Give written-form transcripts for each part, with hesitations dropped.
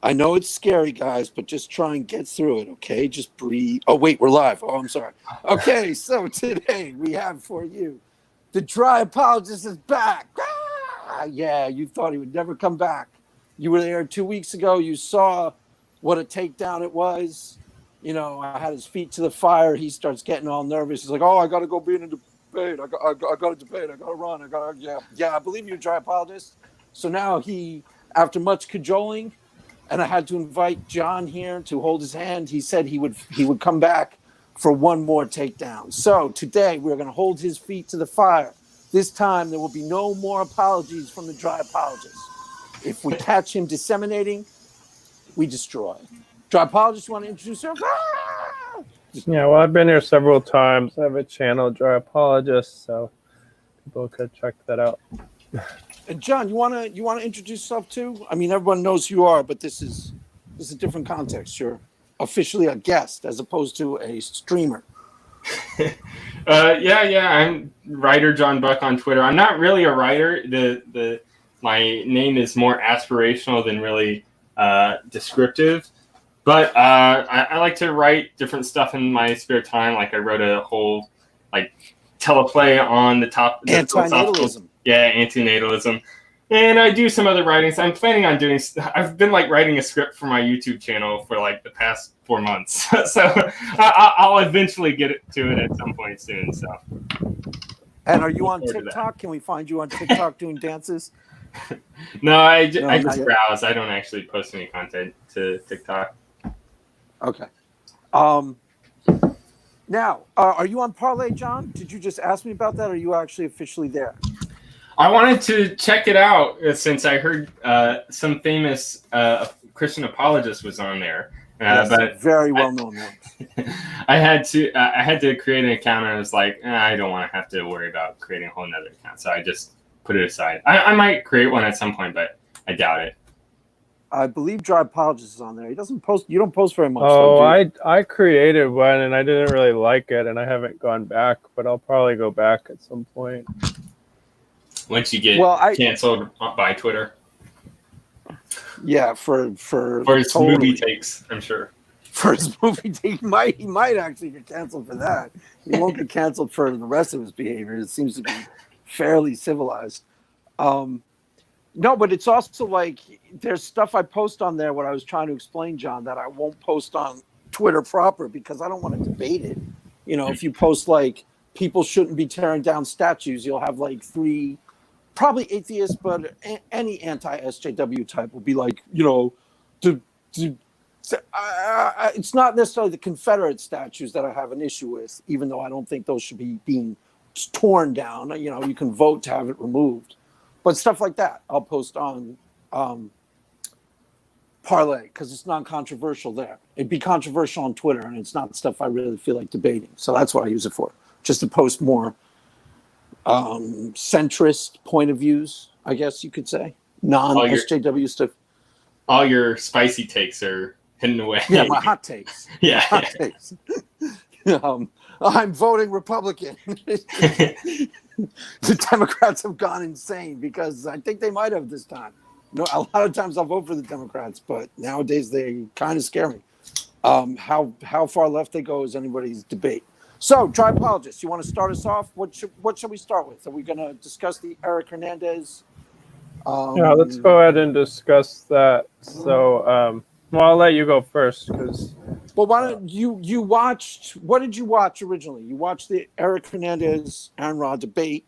I know it's scary, guys, but just try and get through it, okay? Just breathe. Oh, wait, we're live. Oh, I'm sorry. Okay, so today we have for you, the Dry Apologist is back. Ah, yeah, you thought he would never come back. You were there 2 weeks ago. You saw what a takedown it was. You know, I had his feet to the fire. He starts getting all nervous. He's like, oh, I got to go be in a debate. I got to debate. I got to run. Yeah, I believe you're a Dry Apologist. So now he, after much cajoling, and I had to invite John here to hold his hand. He said he would come back for one more takedown. So today we're going to hold his feet to the fire. This time there will be no more apologies from the Dry Apologist. If we catch him disseminating, we destroy. Dry Apologist, you want to introduce yourself? Ah! Yeah, well, I've been here several times. I have a channel, Dry Apologist, so people could check that out. And John, you want to introduce yourself too? I mean, everyone knows who you are, but this is a different context. You're officially a guest as opposed to a streamer. Yeah. I'm writer John Buck on Twitter. I'm not really a writer. My name is more aspirational than really descriptive. But I like to write different stuff in my spare time. Like I wrote a whole teleplay on the top antinatalism. Yeah, antinatalism. And I do some other writings. I'm planning on doing. I've been writing a script for my YouTube channel for the past 4 months. So I'll eventually get to it at some point soon. So. And are you on TikTok? Can we find you on TikTok doing dances? No, I just browse. I don't actually post any content to TikTok. Okay. Now, are you on Parlay, John? Did you just ask me about that, or are you actually officially there? I wanted to check it out since I heard some famous Christian apologist was on there. Yes, but very well known one. I had to create an account, and I was like, I don't want to have to worry about creating a whole nother account, so I just put it aside. I might create one at some point, but I doubt it. I believe Dry Apologist is on there. He doesn't post. You don't post very much. Oh, I created one and I didn't really like it, and I haven't gone back, but I'll probably go back at some point. Once you get canceled by Twitter. Yeah, for his movie takes, I'm sure. For his movie take, he might actually get canceled for that. He won't get canceled for the rest of his behavior. It seems to be fairly civilized. No, but it's also there's stuff I post on there, what I was trying to explain, John, that I won't post on Twitter proper because I don't want to debate it. You know, if you post people shouldn't be tearing down statues, you'll have 3 probably atheists, but any anti-SJW type will be it's not necessarily the Confederate statues that I have an issue with, even though I don't think those should be being torn down. You know, you can vote to have it removed. But stuff like that, I'll post on Parlay because it's non-controversial there. It'd be controversial on Twitter, and it's not stuff I really feel like debating. So that's what I use it for, just to post more centrist point of views, I guess you could say. Non-SJW stuff. All your spicy takes are hidden away. Yeah, my hot takes. Yeah. Hot takes. I'm voting Republican. The Democrats have gone insane because I think they might have this time. No, a lot of times I'll vote for the Democrats, but nowadays they kind of scare me. How far left they go is anybody's debate. So, Dry Apologist, you want to start us off? What should we start with? Are we going to discuss the Eric Hernandez? Yeah, let's go ahead and discuss that. So, I'll let you go first because. Well, why don't you watched? What did you watch originally? You watched the Eric Hernandez Aaron Ra debate,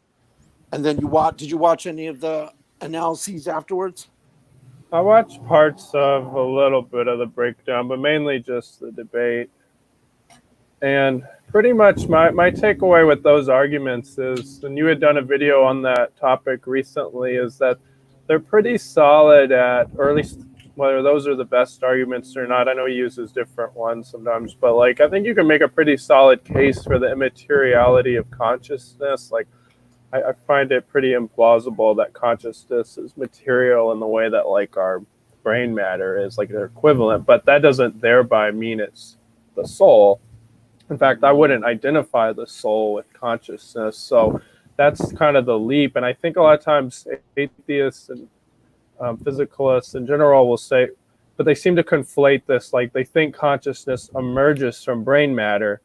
and then did you watch any of the analyses afterwards? I watched parts of a little bit of the breakdown, but mainly just the debate. And pretty much my takeaway with those arguments is, and you had done a video on that topic recently, is that they're pretty solid at, or at least whether those are the best arguments or not. I know he uses different ones sometimes, but I think you can make a pretty solid case for the immateriality of consciousness. I find it pretty implausible that consciousness is material in the way that our brain matter is, they're equivalent, but that doesn't thereby mean it's the soul. In fact, I wouldn't identify the soul with consciousness. So that's kind of the leap. And I think a lot of times atheists and physicalists in general will say, but they seem to conflate this, like they think consciousness emerges from brain matter,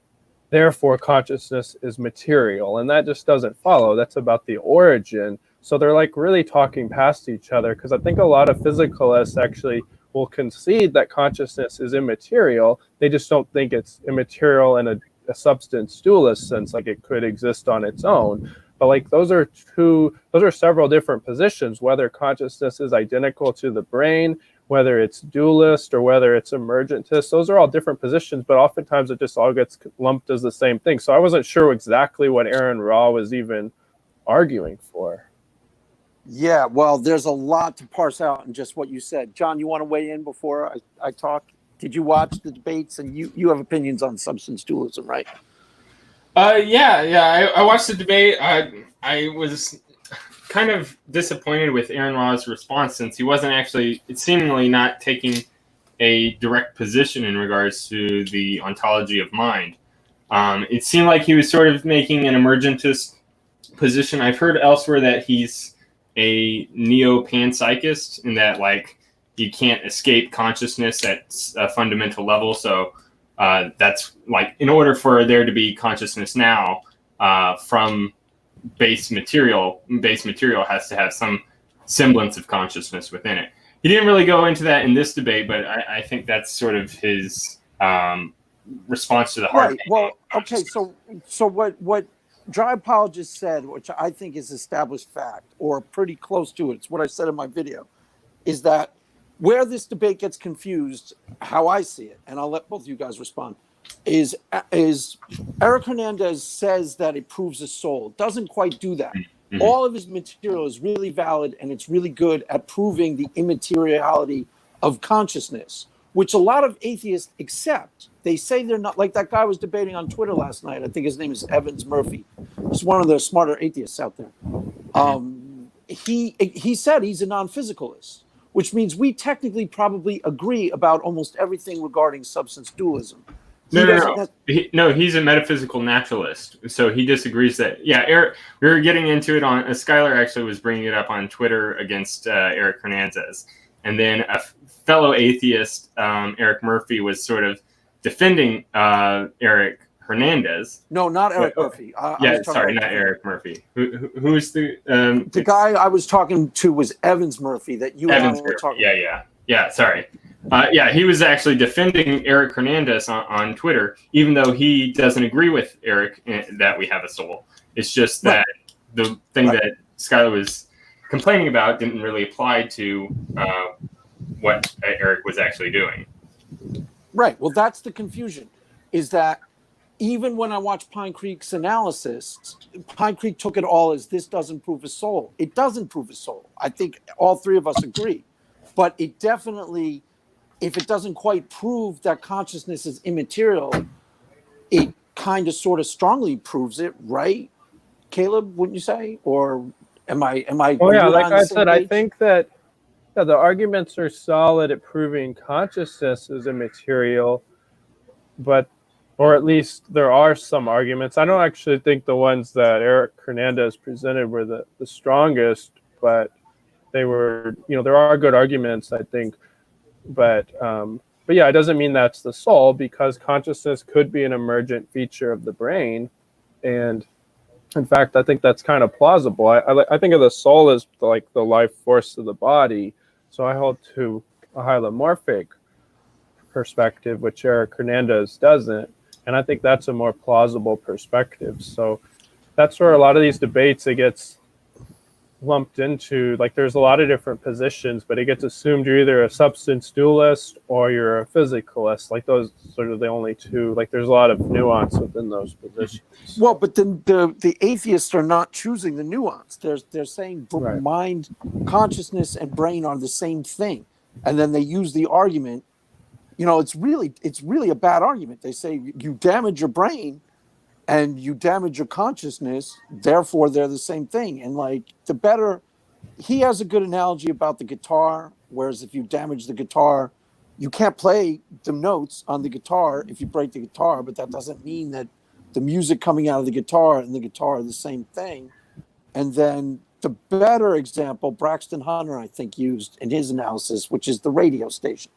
therefore consciousness is material, and that just doesn't follow. That's about the origin. So they're like really talking past each other, because I think a lot of physicalists actually will concede that consciousness is immaterial. They just don't think it's immaterial in a substance dualist sense, like it could exist on its own. But like those are several different positions, whether consciousness is identical to the brain, whether it's dualist, or whether it's emergentist. Those are all different positions, but oftentimes it just all gets lumped as the same thing. So I wasn't sure exactly what Aaron Ra was even arguing for. Yeah, well, there's a lot to parse out in just what you said. John, you want to weigh in before I talk? Did you watch the debates? And you have opinions on substance dualism, right? I watched the debate. I was kind of disappointed with Aaron Ra's response, since he wasn't actually, it's seemingly not taking a direct position in regards to the ontology of mind. It seemed like he was sort of making an emergentist position. I've heard elsewhere that he's a neo-panpsychist, in that like you can't escape consciousness at a fundamental level. So that's like, in order for there to be consciousness now from base material has to have some semblance of consciousness within it. He didn't really go into that in this debate, but I think that's sort of his response to the hard. Right. Well, okay. So what Dry Apologist said, which I think is established fact, or pretty close to it, it's what I said in my video, is that where this debate gets confused, how I see it, and I'll let both of you guys respond, is Eric Hernandez says that it proves a soul. It doesn't quite do that. Mm-hmm. All of his material is really valid, and it's really good at proving the immateriality of consciousness, which a lot of atheists accept. They say they're not, like that guy was debating on Twitter last night. I think his name is Evans Murphy. He's one of the smarter atheists out there. He said he's a non-physicalist, which means we technically probably agree about almost everything regarding substance dualism. No, he's a metaphysical naturalist. So he disagrees that, Eric, we were getting into it on, Skylar actually was bringing it up on Twitter against Eric Hernandez. And then a fellow atheist, Eric Murphy, was sort of defending Eric Hernandez. No, not Eric Murphy. Not Eric Murphy. Who's the guy I was talking to was Evans Murphy, that you and I were talking about. Yeah, sorry. He was actually defending Eric Hernandez on Twitter, even though he doesn't agree with Eric that we have a soul. It's just that the thing that Skylar was complaining about didn't really apply to what Eric was actually doing. Right. Well, that's the confusion, is that even when I watch Pine Creek's analysis, Pine Creek took it all as this doesn't prove a soul. It doesn't prove a soul. I think all three of us agree. But it definitely, if it doesn't quite prove that consciousness is immaterial, it kind of sort of strongly proves it, right? Caleb, wouldn't you say? Or am I? Oh yeah, like I said, I think that the arguments are solid at proving consciousness is immaterial, or at least there are some arguments. I don't actually think the ones that Eric Hernandez presented were the strongest, but they were, there are good arguments, I think. But yeah, it doesn't mean that's the soul, because consciousness could be an emergent feature of the brain. And in fact, I think that's kind of plausible. I think of the soul as like the life force of the body. So I hold to a hylomorphic perspective, which Eric Hernandez doesn't. And I think that's a more plausible perspective. So that's where a lot of these debates, it gets lumped into, like there's a lot of different positions, but it gets assumed you're either a substance dualist or you're a physicalist. Like those sort of the only two, like there's a lot of nuance within those positions. Well, but then the atheists are not choosing the nuance. They're saying mind, consciousness, and brain are the same thing. And then they use the argument, it's really a bad argument. They say you damage your brain and you damage your consciousness, therefore they're the same thing. And like he has a good analogy about the guitar, whereas if you damage the guitar, you can't play the notes on the guitar if you break the guitar, but that doesn't mean that the music coming out of the guitar and the guitar are the same thing. And then the better example, Braxton Hunter, I think, used in his analysis, which is the radio station.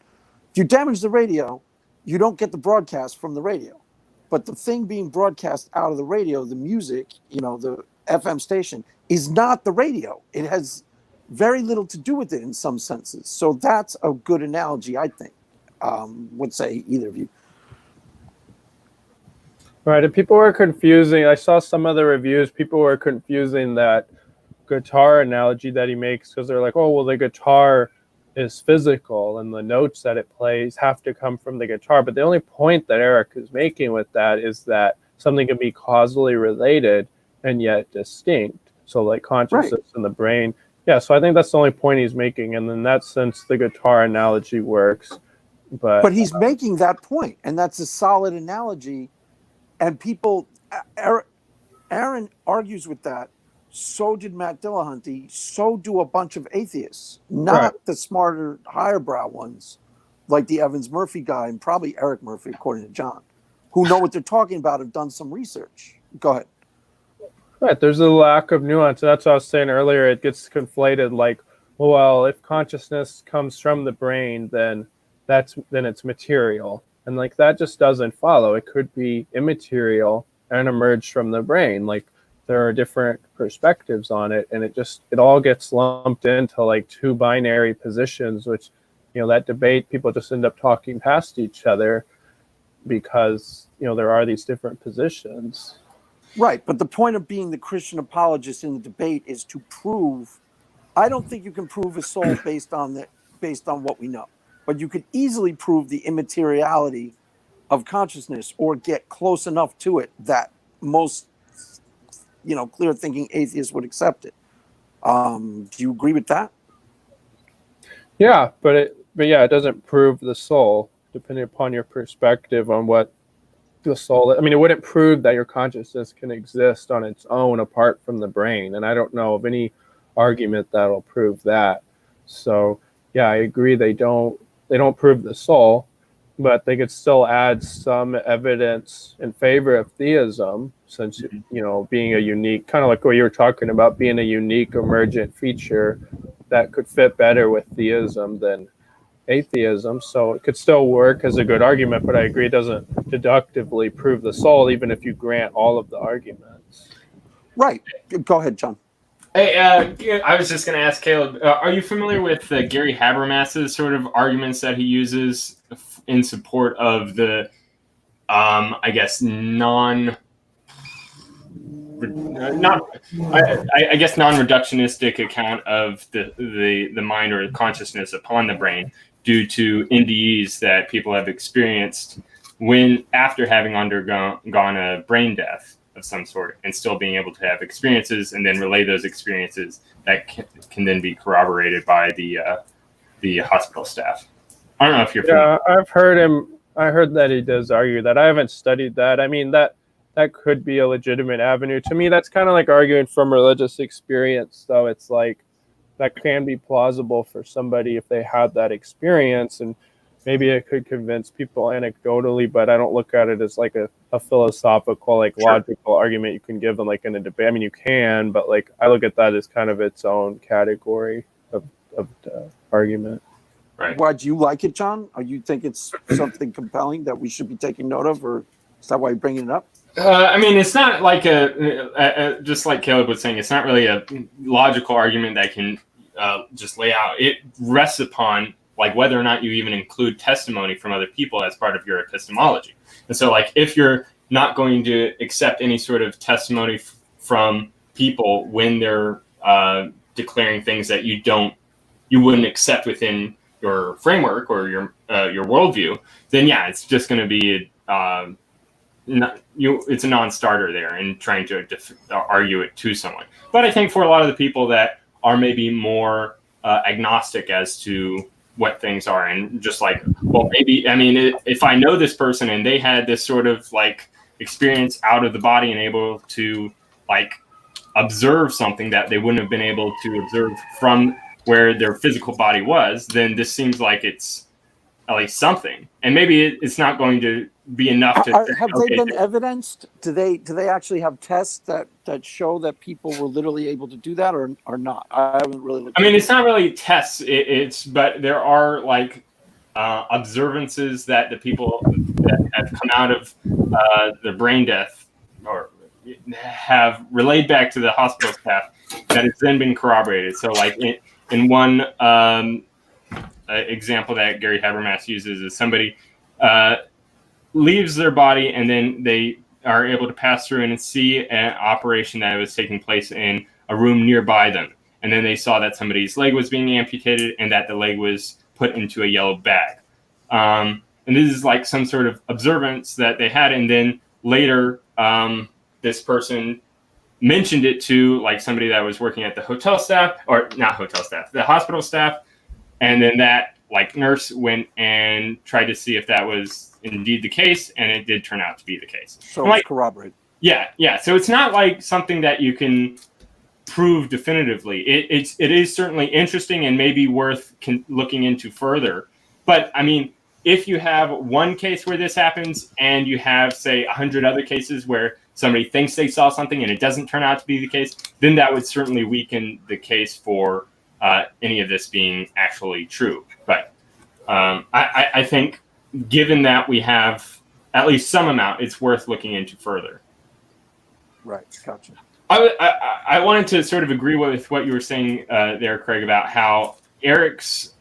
If you damage the radio, you don't get the broadcast from the radio. But the thing being broadcast out of the radio, the music, the FM station, is not the radio. It has very little to do with it in some senses. So that's a good analogy, I think. Would say either of you. Right, and people were confusing. I saw some of the reviews. People were confusing that guitar analogy that he makes because they're like, oh, well, the guitar is physical and the notes that it plays have to come from the guitar. But the only point that Eric is making with that is that something can be causally related and yet distinct. So like consciousness in the brain. Yeah, so I think that's the only point he's making. And in that sense, the guitar analogy works. But he's making that point, and that's a solid analogy. And people, Aaron argues with that. So did Matt Dillahunty. So do a bunch of atheists, not the smarter, higher brow ones, like the Evans Murphy guy and probably Eric Murphy, according to John, who know what they're talking about, have done some research. Go ahead. Right, there's a lack of nuance. That's what I was saying earlier. It gets conflated like, well, if consciousness comes from the brain, then it's material. And like that just doesn't follow. It could be immaterial and emerge from the brain. Like there are different perspectives on it, and it all gets lumped into like two binary positions, which, that debate, people just end up talking past each other because, there are these different positions. Right, but the point of being the Christian apologist in the debate is to prove. I don't think you can prove a soul based on what we know, but you could easily prove the immateriality of consciousness or get close enough to it that most, clear-thinking atheists would accept it. Do you agree with that? Yeah, but it doesn't prove the soul, depending upon your perspective on what the soul. I mean, it wouldn't prove that your consciousness can exist on its own apart from the brain, and I don't know of any argument that'll prove that. So, yeah, I agree. They don't prove the soul, but they could still add some evidence in favor of theism, since being a unique, kind of like what you were talking about, being a unique emergent feature that could fit better with theism than atheism. So it could still work as a good argument, but I agree it doesn't deductively prove the soul, even if you grant all of the arguments. Right. Go ahead, John. Hey, I was just going to ask Caleb, are you familiar with Gary Habermas's sort of arguments that he uses in support of the, I guess, non-reductionistic account of the mind or consciousness upon the brain due to NDEs that people have experienced after having undergone a brain death of some sort, and still being able to have experiences and then relay those experiences that can then be corroborated by the hospital staff. I don't know if you're familiar. Yeah, I've heard him. I heard that he does argue that. I haven't studied that. I mean, that could be a legitimate avenue. To me, that's kind of like arguing from religious experience. So it's like that can be plausible for somebody if they had that experience, and maybe it could convince people anecdotally, but I don't look at it as like a philosophical, like logical argument you can give them like in a debate. I mean, you can, but like I look at that as kind of its own category of argument. Right. Why do you like it, John? Or you think it's something compelling that we should be taking note of, or is that why you're bringing it up? I mean, it's not like just like Caleb was saying, it's not really a logical argument that can just lay out. It rests upon like whether or not you even include testimony from other people as part of your epistemology. And so like if you're not going to accept any sort of testimony from people when they're declaring things that you wouldn't accept within your framework or your worldview, then yeah, it's just going to be it's a non-starter there in trying to argue it to someone. But I think for a lot of the people that are maybe more agnostic as to what things are, and just like, well, maybe, I mean, if I know this person and they had this sort of like experience out of the body and able to like observe something that they wouldn't have been able to observe from where their physical body was, then this seems like it's at least something. And maybe it's not going to be enough to have they been evidenced? Do they actually have tests that show that people were literally able to do that or not? I haven't really looked. I mean, it's not really tests, but there are like observances that the people that have come out of the brain death or have relayed back to the hospital staff that has then been corroborated. So, like in one example that Gary Habermas uses is somebody leaves their body and then they are able to pass through and see an operation that was taking place in a room nearby them. And then they saw that somebody's leg was being amputated and that the leg was put into a yellow bag. And this is like some sort of observance that they had. And then later, this person mentioned it to like somebody that was working at the hotel staff, or not hotel staff, the hospital staff. And then that like nurse went and tried to see if that was indeed the case. And it did turn out to be the case. So it's corroborated. Yeah. So it's not like something that you can prove definitively. It is certainly interesting and maybe worth looking into further. But I mean, if you have one case where this happens and you have, say, 100 other cases where somebody thinks they saw something and it doesn't turn out to be the case, then that would certainly weaken the case for any of this being actually true. But I think given that we have at least some amount, it's worth looking into further. Right. Gotcha. I wanted to sort of agree with what you were saying there, Craig, about how Eric's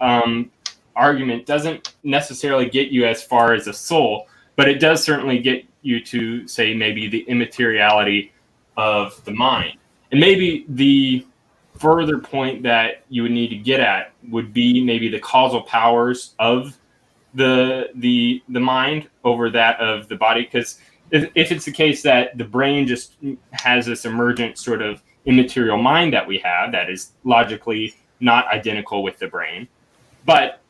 argument doesn't necessarily get you as far as a soul, but it does certainly get you to, say, maybe the immateriality of the mind. And maybe the further point that you would need to get at would be maybe the causal powers of the mind over that of the body. Because if it's the case that the brain just has this emergent sort of immaterial mind that we have that is logically not identical with the brain, but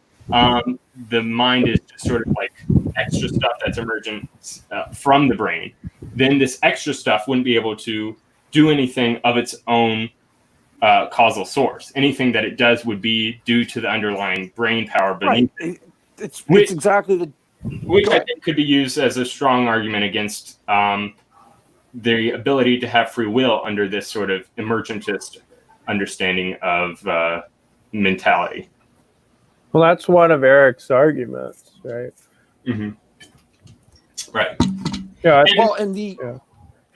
the mind is just sort of like extra stuff that's emergent from the brain, then this extra stuff wouldn't be able to do anything of its own causal source. Anything that it does would be due to the underlying brain power beneath it. It's exactly the... Which I think could be used as a strong argument against the ability to have free will under this sort of emergentist understanding of mentality. Well, that's one of Eric's arguments, right? Mm-hmm. Right. Yeah.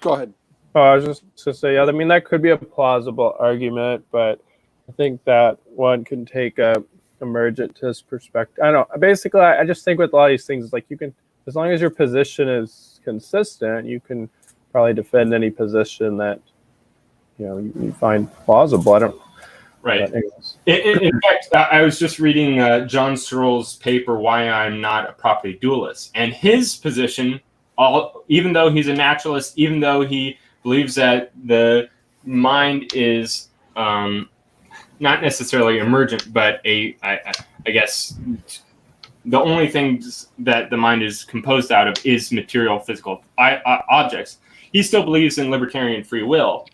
Go ahead. Oh, I was just to say, I mean, that could be a plausible argument, but I think that one can take a emergentist perspective. I don't know. Basically, I just think with a lot of these things, it's like you can, as long as your position is consistent, you can probably defend any position that you find plausible. I don't. Right. In fact, I was just reading John Searle's paper, Why I'm Not a Property Dualist. And his position, even though he's a naturalist, even though he believes that the mind is not necessarily emergent, but I guess the only things that the mind is composed out of is material physical objects, he still believes in libertarian free will.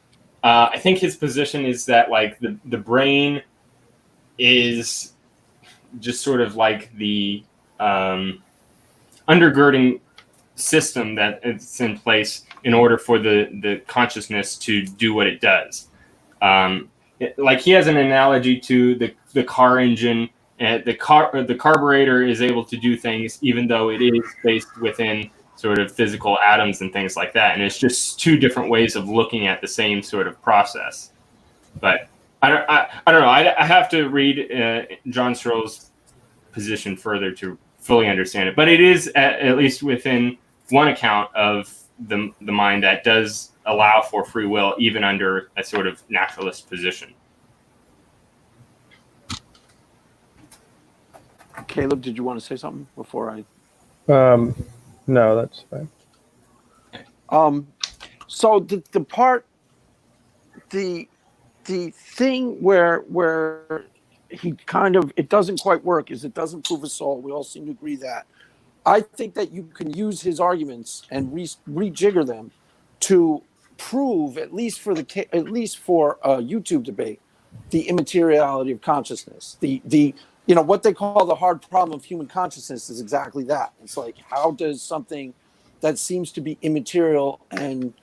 I think his position is that like the brain is just sort of like the undergirding system that it's in place in order for the consciousness to do what it does. Like he has an analogy to the car engine. The carburetor is able to do things even though it is based within sort of physical atoms and things like that. And it's just two different ways of looking at the same sort of process. But I don't know. I have to read John Searle's position further to fully understand it. But it is at least within one account of the mind that does allow for free will, even under a sort of naturalist position. Caleb, did you want to say something before I? No, that's fine. So the thing where he kind of, it doesn't quite work is it doesn't prove a soul. We all seem to agree that. I think that you can use his arguments and rejigger them to prove, at least for a YouTube debate, the immateriality of consciousness. The what they call the hard problem of human consciousness is exactly that. It's like, how does something that seems to be immaterial and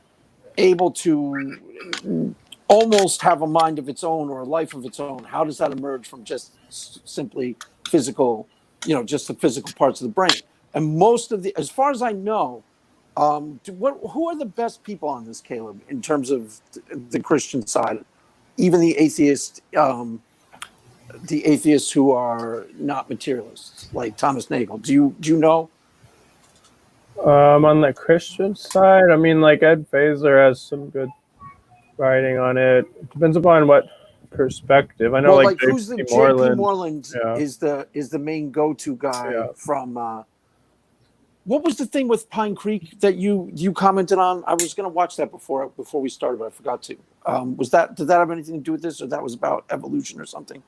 able to almost have a mind of its own or a life of its own, how does that emerge from just simply physical just the physical parts of the brain. And most of as far as I know, who are the best people on this, Caleb, in terms of the Christian side, even the atheists who are not materialists, like Thomas Nagel? Do you know? On the Christian side, I mean, like Ed Feser has some good writing on it. It depends upon what perspective. I know, Well, like who's the Moreland. JP Moreland is the main go-to guy from. What was the thing with Pine Creek that you commented on? I was going to watch that before we started, but I forgot to. Did that have anything to do with this, or that was about evolution or something?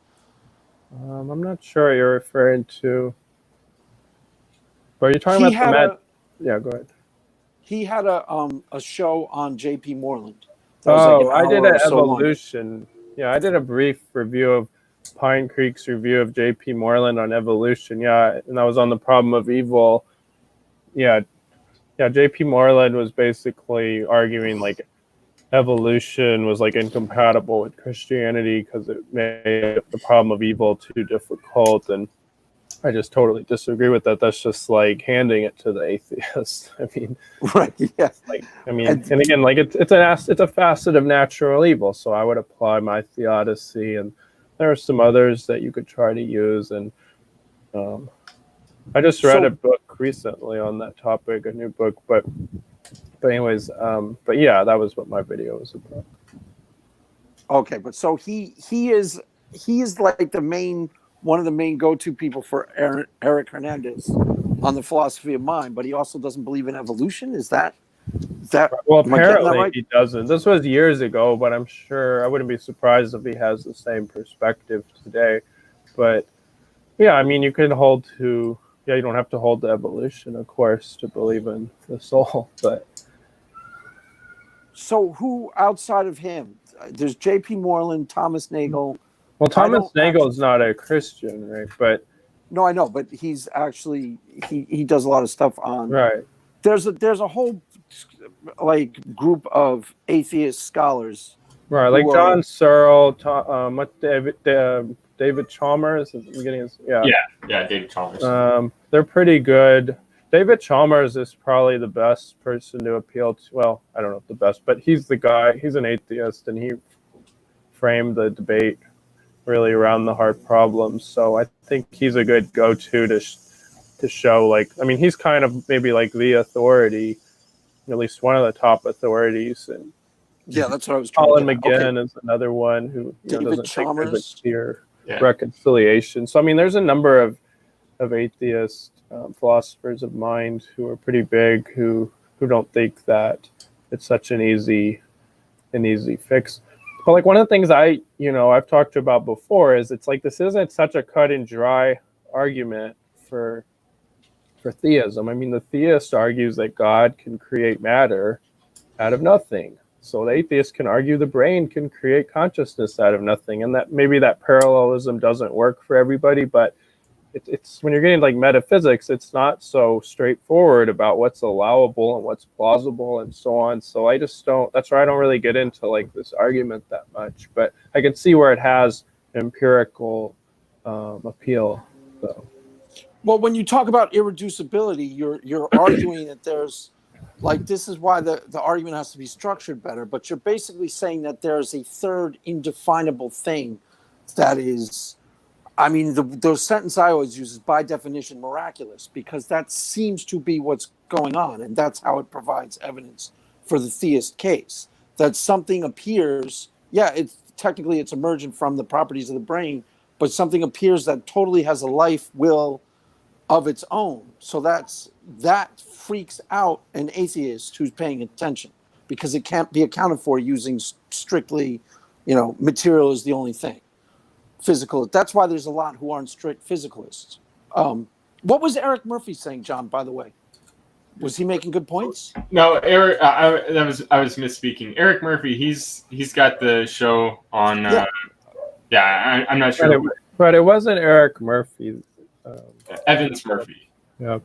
I'm not sure what you're referring to. But you're talking about yeah, go ahead. He had a show on JP Moreland. I did an evolution. Yeah, I did a brief review of Pine Creek's review of JP Moreland on evolution. Yeah, and that was on the problem of evil. Yeah, JP Moreland was basically arguing like evolution was like incompatible with Christianity because it made the problem of evil too difficult, and I just totally disagree with that. That's just like handing it to the atheist. I mean, right? Yeah. And again, like it's a facet of natural evil. So I would apply my theodicy, and there are some others that you could try to use. And I just read a book recently on that topic, a new book. But anyways, but yeah, that was what my video was about. Okay, but so he is like one of the main go-to people for Eric Hernandez on the philosophy of mind, but he also doesn't believe in evolution. Is that well, apparently right? He doesn't. This was years ago, but I'm sure I wouldn't be surprised if he has the same perspective today. But yeah, I mean, you could hold to you don't have to hold to evolution, of course, to believe in the soul. But so who outside of him? There's J.P. Moreland, Thomas Nagel. Well, Thomas Nagel is not a Christian, right? But no, I know, but he's actually he does a lot of stuff on. Right. There's a whole like group of atheist scholars. Right, like John Searle, David Chalmers at the beginning. Yeah, David Chalmers. They're pretty good. David Chalmers is probably the best person to appeal to. Well, I don't know if the best, but he's the guy. He's an atheist, and he framed the debate really around the heart problems. So I think he's a good go-to to show, like, I mean, he's kind of maybe like the authority, at least one of the top authorities. And yeah, that's what I was. Colin McGinn is another one who doesn't think there's a clear reconciliation. So I mean, there's a number of atheist philosophers of mind who are pretty big who don't think that it's such an easy fix. But like one of the things I've talked about before is it's like this isn't such a cut and dry argument for theism. I mean, the theist argues that God can create matter out of nothing. So the atheist can argue the brain can create consciousness out of nothing, and that maybe that parallelism doesn't work for everybody, but it's when you're getting like metaphysics, it's not so straightforward about what's allowable and what's plausible and so on. So I just don't. That's why I don't really get into like this argument that much. But I can see where it has empirical appeal. So. Well, when you talk about irreducibility, you're arguing that there's like this is why the argument has to be structured better. But you're basically saying that there's a third indefinable thing that is. I mean, the sentence I always use is by definition miraculous, because that seems to be what's going on. And that's how it provides evidence for the theist case, that something appears. Yeah, it's emergent from the properties of the brain, but something appears that totally has a life will of its own. So that freaks out an atheist who's paying attention, because it can't be accounted for using strictly, material is the only thing. Physical. That's why there's a lot who aren't strict physicalists. What was Eric Murphy saying, John, by the way? Was he making good points? No, Eric. I was misspeaking. Eric Murphy. He's got the show on. I'm not sure. But it wasn't Eric Murphy. Evans Murphy. Yeah.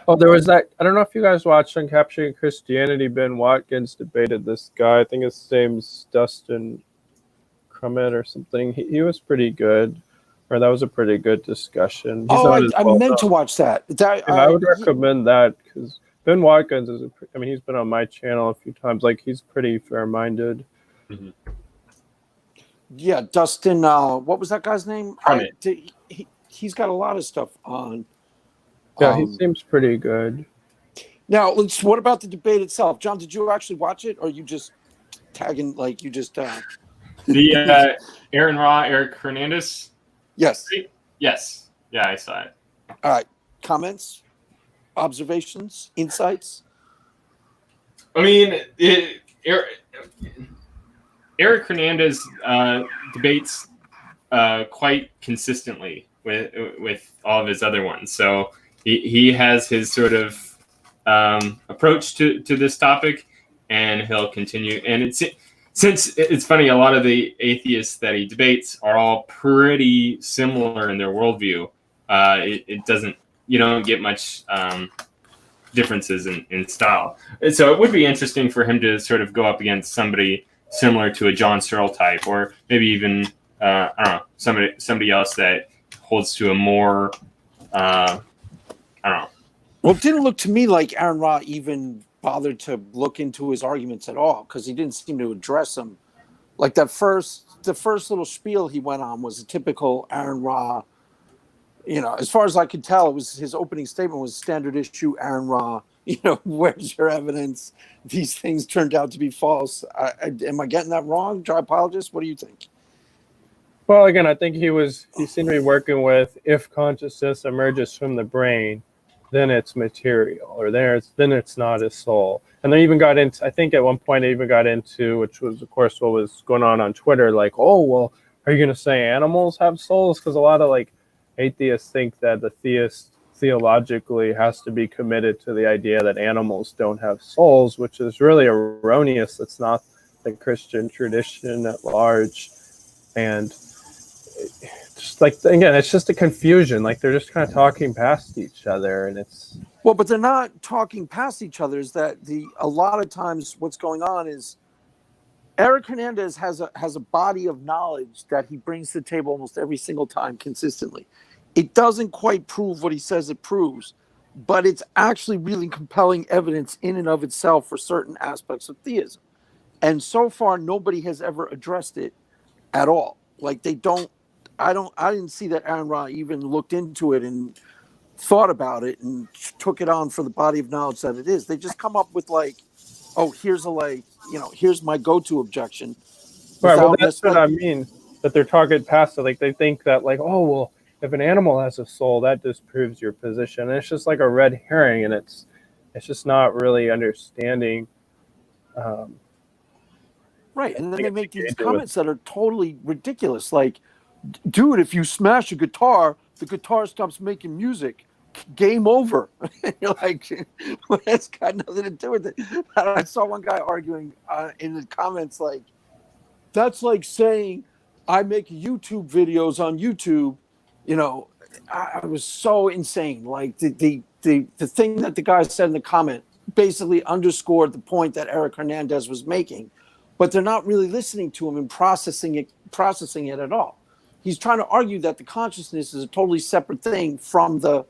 Oh, there was that. I don't know if you guys watched on Capturing Christianity. Ben Watkins debated this guy. I think his name's Dustin Crummett or something. He was pretty good. or that was a pretty good discussion. He's Oh, not as I well meant to known. watch that. And I would recommend that because Ben Watkins is, he's been on my channel a few times. Like, he's pretty fair-minded. Mhm. Yeah, Dustin. What was that guy's name? Crummett. He's got a lot of stuff on. Yeah, he seems pretty good. Now, what about the debate itself, John? Did you actually watch it, or you just tagging like you just? The Aaron Ra, Eric Hernandez. Yes. Yes. Yeah, I saw it. All right. Comments, observations, insights. I mean, Eric Hernandez debates quite consistently with all of his other ones. So he has his sort of approach to this topic, and he'll continue. And since it's funny, a lot of the atheists that he debates are all pretty similar in their worldview. It doesn't, you don't get much differences in style. And so it would be interesting for him to sort of go up against somebody similar to a John Searle type, or maybe even I don't know, somebody else that holds to a more I don't know. Well, it didn't look to me like Aaron Ra even bothered to look into his arguments at all, because he didn't seem to address them. Like the first little spiel he went on was a typical Aaron Ra. You know, as far as I could tell, it was his opening statement was standard issue Aaron Ra. You know, where's your evidence? These things turned out to be false. Am I getting that wrong, Dry Apologist? What do you think? Well, again, I think he seemed to be working with, if consciousness emerges from the brain, then it's material, or then it's not a soul. And they even got into, I think at one point they even got into, which was of course what was going on Twitter, like, oh, well, are you going to say animals have souls? Because a lot of like atheists think that the theist theologically has to be committed to the idea that animals don't have souls, which is really erroneous. It's not the Christian tradition at large. And just like, again, it's just a confusion. Like, they're just kind of talking past each other, and it's But they're not talking past each other. Is that a lot of times what's going on is Eric Hernandez has a body of knowledge that he brings to the table almost every single time consistently. It doesn't quite prove what he says it proves, but it's actually really compelling evidence in and of itself for certain aspects of theism. And so far, nobody has ever addressed it at all. Like, I didn't see that Aaron Ra even looked into it and thought about it and took it on for the body of knowledge that it is. They just come up with like, oh, here's here's my go-to objection. right. Well, that's what I mean, that they're talking past it. Like, they think that, like, oh, well, if an animal has a soul, that disproves your position. And it's just like a red herring, and it's just not really understanding. Right, and then they make these comments that are totally ridiculous. Like, dude, if you smash a guitar, the guitar stops making music. Game over. You're like, well, that's got nothing to do with it. I saw one guy arguing in the comments like, that's like saying I make YouTube videos on YouTube. You know, I was so insane. Like the thing that the guy said in the comment basically underscored the point that Eric Hernandez was making, but they're not really listening to him and processing it at all. He's trying to argue that the consciousness is a totally separate thing from the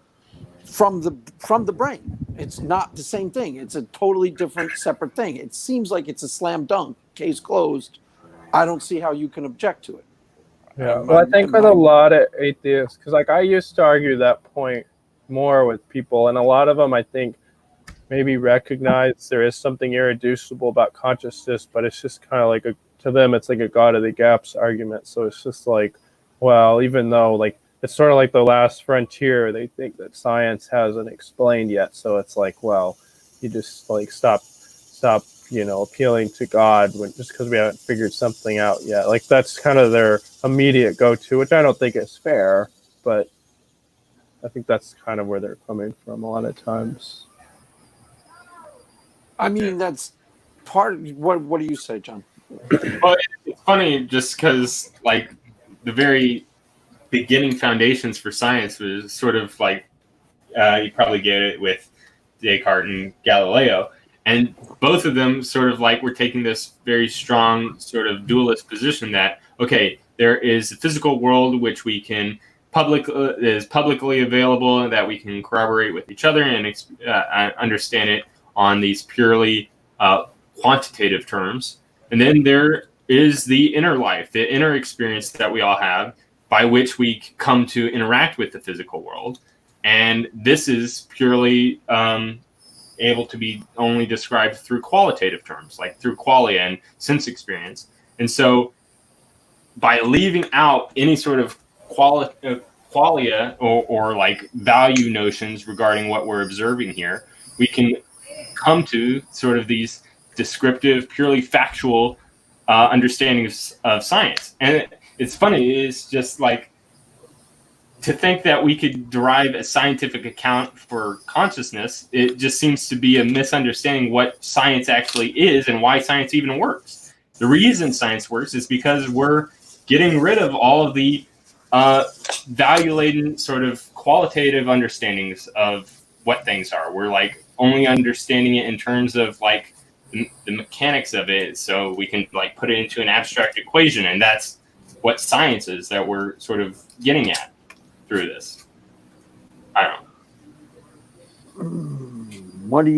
brain. It's not the same thing. It's a totally different, separate thing. It seems like it's a slam dunk, case closed. I don't see how you can object to it. Yeah, well, I think with a lot of atheists, because like I used to argue that point more with people, and a lot of them, I think, maybe recognize there is something irreducible about consciousness, but it's just kind of like to them, it's like a God of the gaps argument. So it's just like, well, even though like it's sort of like the last frontier, they think that science hasn't explained yet. So it's like, well, you just like stop, appealing to God just because we haven't figured something out yet. Like that's kind of their immediate go-to, which I don't think is fair, but I think that's kind of where they're coming from a lot of times. I mean, that's part of what do you say, John? Well, it's funny just because like the very beginning foundations for science was sort of like you probably get it with Descartes and Galileo, and both of them sort of like were taking this very strong sort of dualist position that, okay, there is a physical world which we can is publicly available and that we can corroborate with each other and understand it on these purely quantitative terms. And then there is the inner life, the inner experience that we all have by which we come to interact with the physical world. And this is purely able to be only described through qualitative terms, like through qualia and sense experience. And so by leaving out any sort of qualia or like value notions regarding what we're observing here, we can come to sort of these descriptive, purely factual understandings of science. And it's funny, it's just like to think that we could derive a scientific account for consciousness. It just seems to be a misunderstanding what science actually is and why science even works. The reason science works is because we're getting rid of all of the value-laden sort of qualitative understandings of what things are. We're like only understanding it in terms of like the mechanics of it, so we can like put it into an abstract equation, and that's what science is that we're sort of getting at through this. I don't know. What do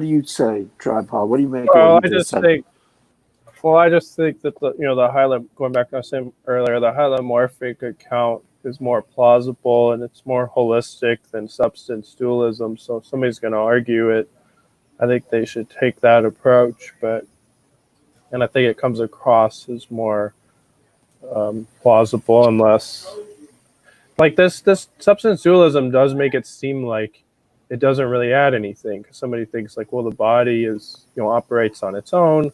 you say, Tripod? What do you make Well, of I this? just think that going back to what I said earlier, the hylomorphic account is more plausible and it's more holistic than substance dualism. So if somebody's going to argue it, I think they should take that approach. And I think it comes across as more plausible, unless like this substance dualism does make it seem like it doesn't really add anything, because somebody thinks like, well, the body is operates on its own,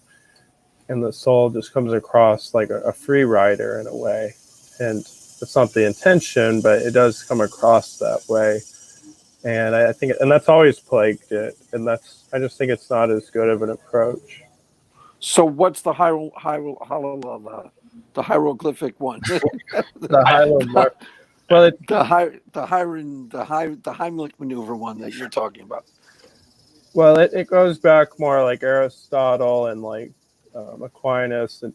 and the soul just comes across like a free rider in a way, and it's not the intention, but it does come across that way. And I think, and that's always plagued it, and I just think it's not as good of an approach. So what's the hieroglyphic one? The hylomorphic. Well, the Heimlich maneuver one that you're talking about. Well, it goes back more like Aristotle and like Aquinas, and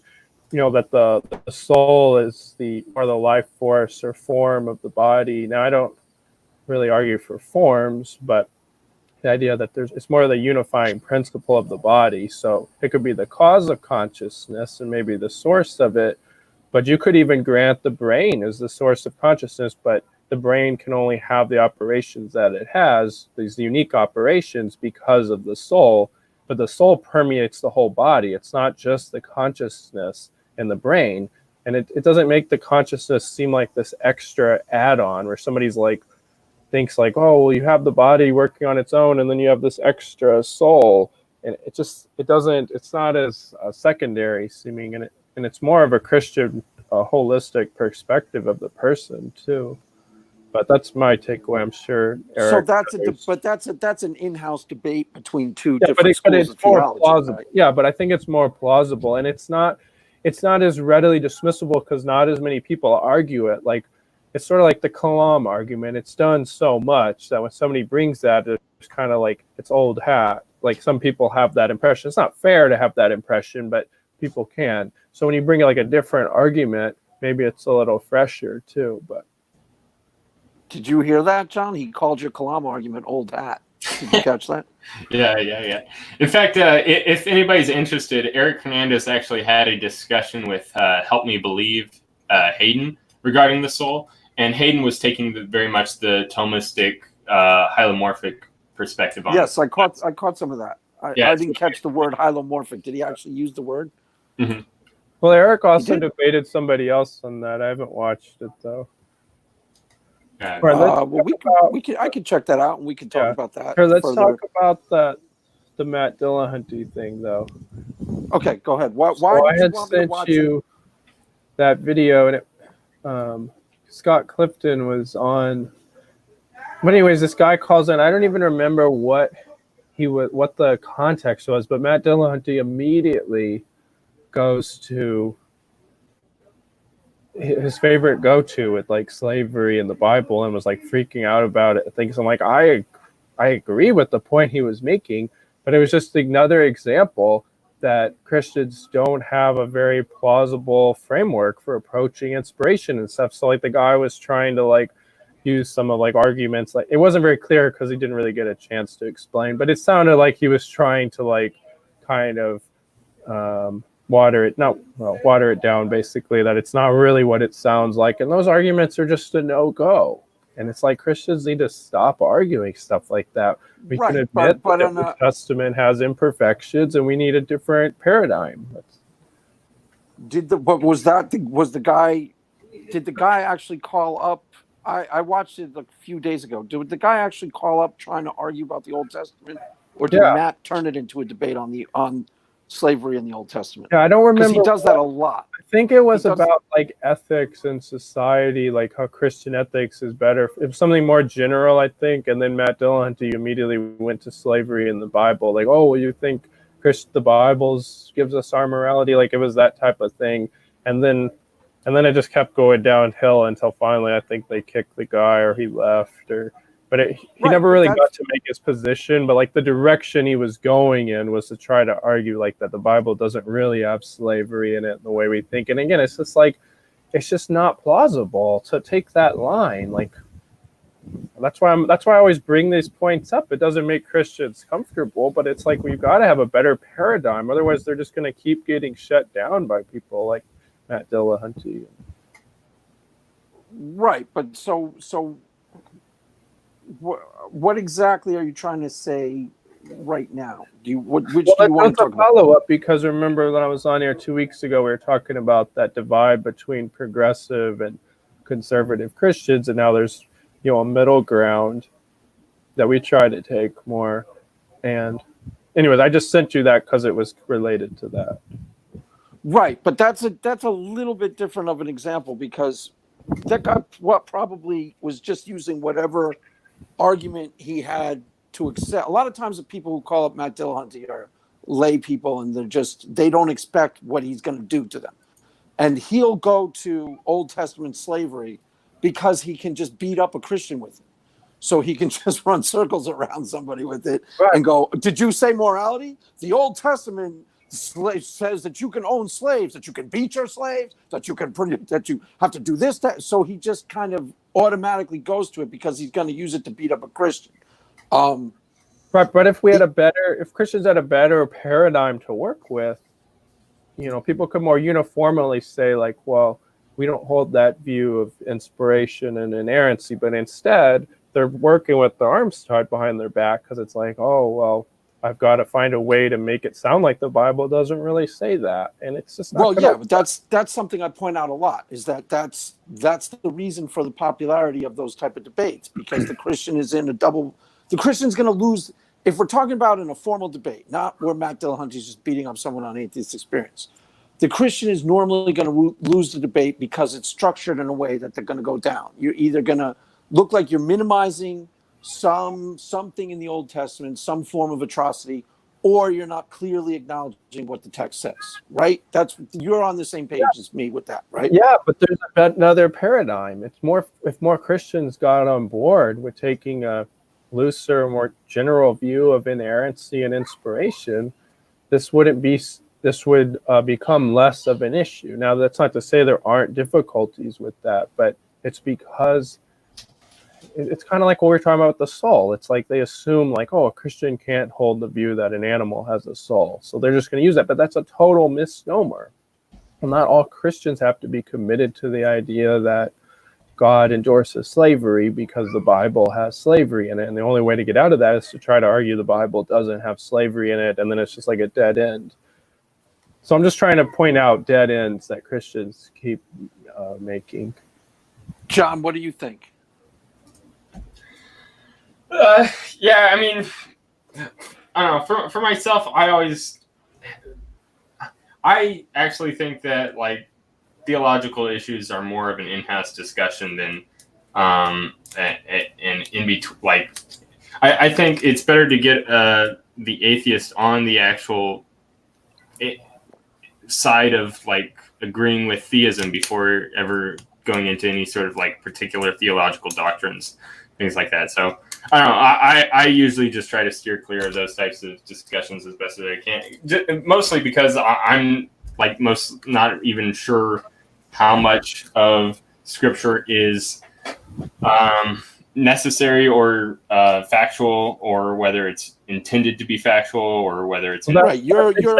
that the soul is the life force or form of the body. Now, I don't really argue for forms, but the idea that it's more the unifying principle of the body. So it could be the cause of consciousness and maybe the source of it, but you could even grant the brain as the source of consciousness, but the brain can only have the operations that it has, these unique operations, because of the soul. But the soul permeates the whole body. It's not just the consciousness in the brain. And it doesn't make the consciousness seem like this extra add-on where somebody's like, thinks like, oh, well, you have the body working on its own, and then you have this extra soul. And it's not as secondary seeming, and it's more of a Christian, holistic perspective of the person too. But that's my takeaway. I'm sure Eric. So that's an in-house debate between two but different schools of more theology. plausible. Right? Yeah, but I think it's more plausible, and it's not as readily dismissible because not as many people argue it. Like, it's sort of like the Kalam argument. It's done so much that when somebody brings that, it's kind of like it's old hat. Like, some people have that impression. It's not fair to have that impression, but people can. So when you bring like a different argument, maybe it's a little fresher too. But did you hear that, John? He called your Kalam argument old hat. Did you catch that? Yeah. In fact, if anybody's interested, Eric Hernandez actually had a discussion with Help Me Believe Hayden regarding the soul, and Hayden was taking very much the Thomistic hylomorphic perspective on it. Yes, I caught some of that. I didn't catch the word hylomorphic. Did he actually use the word? Mm-hmm. Well, Eric also debated somebody else on that. I haven't watched it though. Yeah. I could check that out, and we can talk about that. Here, let's further. talk about the Matt Dillahunty thing, though. Okay, go ahead. Why I did had you want me to sent watch you that video, and Scott Clifton was on. But anyways, this guy calls in. I don't even remember what the context was, but Matt Dillahunty immediately goes to his favorite go-to with like slavery in the Bible and was like freaking out about it. Things I'm like, I agree with the point he was making, but it was just another example that Christians don't have a very plausible framework for approaching inspiration and stuff. So like the guy was trying to like use some of like arguments, like it wasn't very clear because he didn't really get a chance to explain, but it sounded like he was trying to like kind of water it down, basically, that it's not really what it sounds like. And those arguments are just a no-go. And it's like Christians need to stop arguing stuff like that. We can admit that the New Testament has imperfections and we need a different paradigm. Did the guy actually call up? I watched it a few days ago. Did the guy actually call up trying to argue about the Old Testament, or did Matt turn it into a debate on slavery in the Old Testament? Yeah, I don't remember. Because he does that a lot. I think it was about like ethics and society, like how Christian ethics is better. It was something more general, I think. And then Matt Dillahunty immediately went to slavery in the Bible. Like, oh, well, you think the Bible gives us our morality? Like it was that type of thing. And then it just kept going downhill until finally I think they kicked the guy or he left. But he never really got to make his position. But like the direction he was going in was to try to argue like that the Bible doesn't really have slavery in it the way we think. And again, it's just like, it's just not plausible to take that line. Like that's why I always bring these points up. It doesn't make Christians comfortable, but it's like we've got to have a better paradigm. Otherwise, they're just going to keep getting shut down by people like Matt Dillahunty. Right, but so what exactly are you trying to say right now? Do you want to talk about? Follow up, because remember when I was on here 2 weeks ago, we were talking about that divide between progressive and conservative Christians, and now there's a middle ground that we try to take more. And anyways, I just sent you that because it was related to that. Right, but that's a little bit different of an example, because that guy probably was just using whatever argument he had to accept. A lot of times the people who call up Matt Dillahunty are lay people, and they don't expect what he's going to do to them. And he'll go to Old Testament slavery because he can just beat up a Christian with it. So he can just run circles around somebody with it and go, did you say morality? The Old Testament says that you can own slaves, that you can beat your slaves, that you have to do this, that. So he just kind of automatically goes to it because he's going to use it to beat up a Christian. Right, but if Christians had a better paradigm to work with, people could more uniformly say like, well, we don't hold that view of inspiration and inerrancy, but instead they're working with their arms tied behind their back because it's like, oh, well, I've got to find a way to make it sound like the Bible doesn't really say that. And it's just not but that's something I point out a lot, is that's the reason for the popularity of those type of debates, because the Christian is in the Christian's going to lose. If we're talking about in a formal debate, not where Matt Dillahunty is just beating up someone on atheist experience, the Christian is normally going to lose the debate because it's structured in a way that they're going to go down. You're either going to look like you're minimizing something in the Old Testament, some form of atrocity, or you're not clearly acknowledging what the text says, right? You're on the same page as me with that, right? Yeah, but there's another paradigm. It's if more Christians got on board with taking a looser, more general view of inerrancy and inspiration, this would become less of an issue. Now, that's not to say there aren't difficulties with that, but it's because it's kind of like what we were talking about with the soul. It's like they assume like, oh, a Christian can't hold the view that an animal has a soul, so they're just going to use that. But that's a total misnomer. Well, not all Christians have to be committed to the idea that God endorses slavery because the Bible has slavery in it. And the only way to get out of that is to try to argue the Bible doesn't have slavery in it, and then it's just like a dead end. So I'm just trying to point out dead ends that Christians keep making. John, what do you think? Yeah, I mean, I don't know. For myself, I actually think that like theological issues are more of an in-house discussion than in between. Like, I think it's better to get the atheist on the actual side of like agreeing with theism before ever going into any sort of like particular theological doctrines, things like that. So I don't know. I usually just try to steer clear of those types of discussions as best as I can. Mostly because I'm like most not even sure how much of Scripture is necessary or factual, or whether it's intended to be factual, or whether it's right. You're Peter.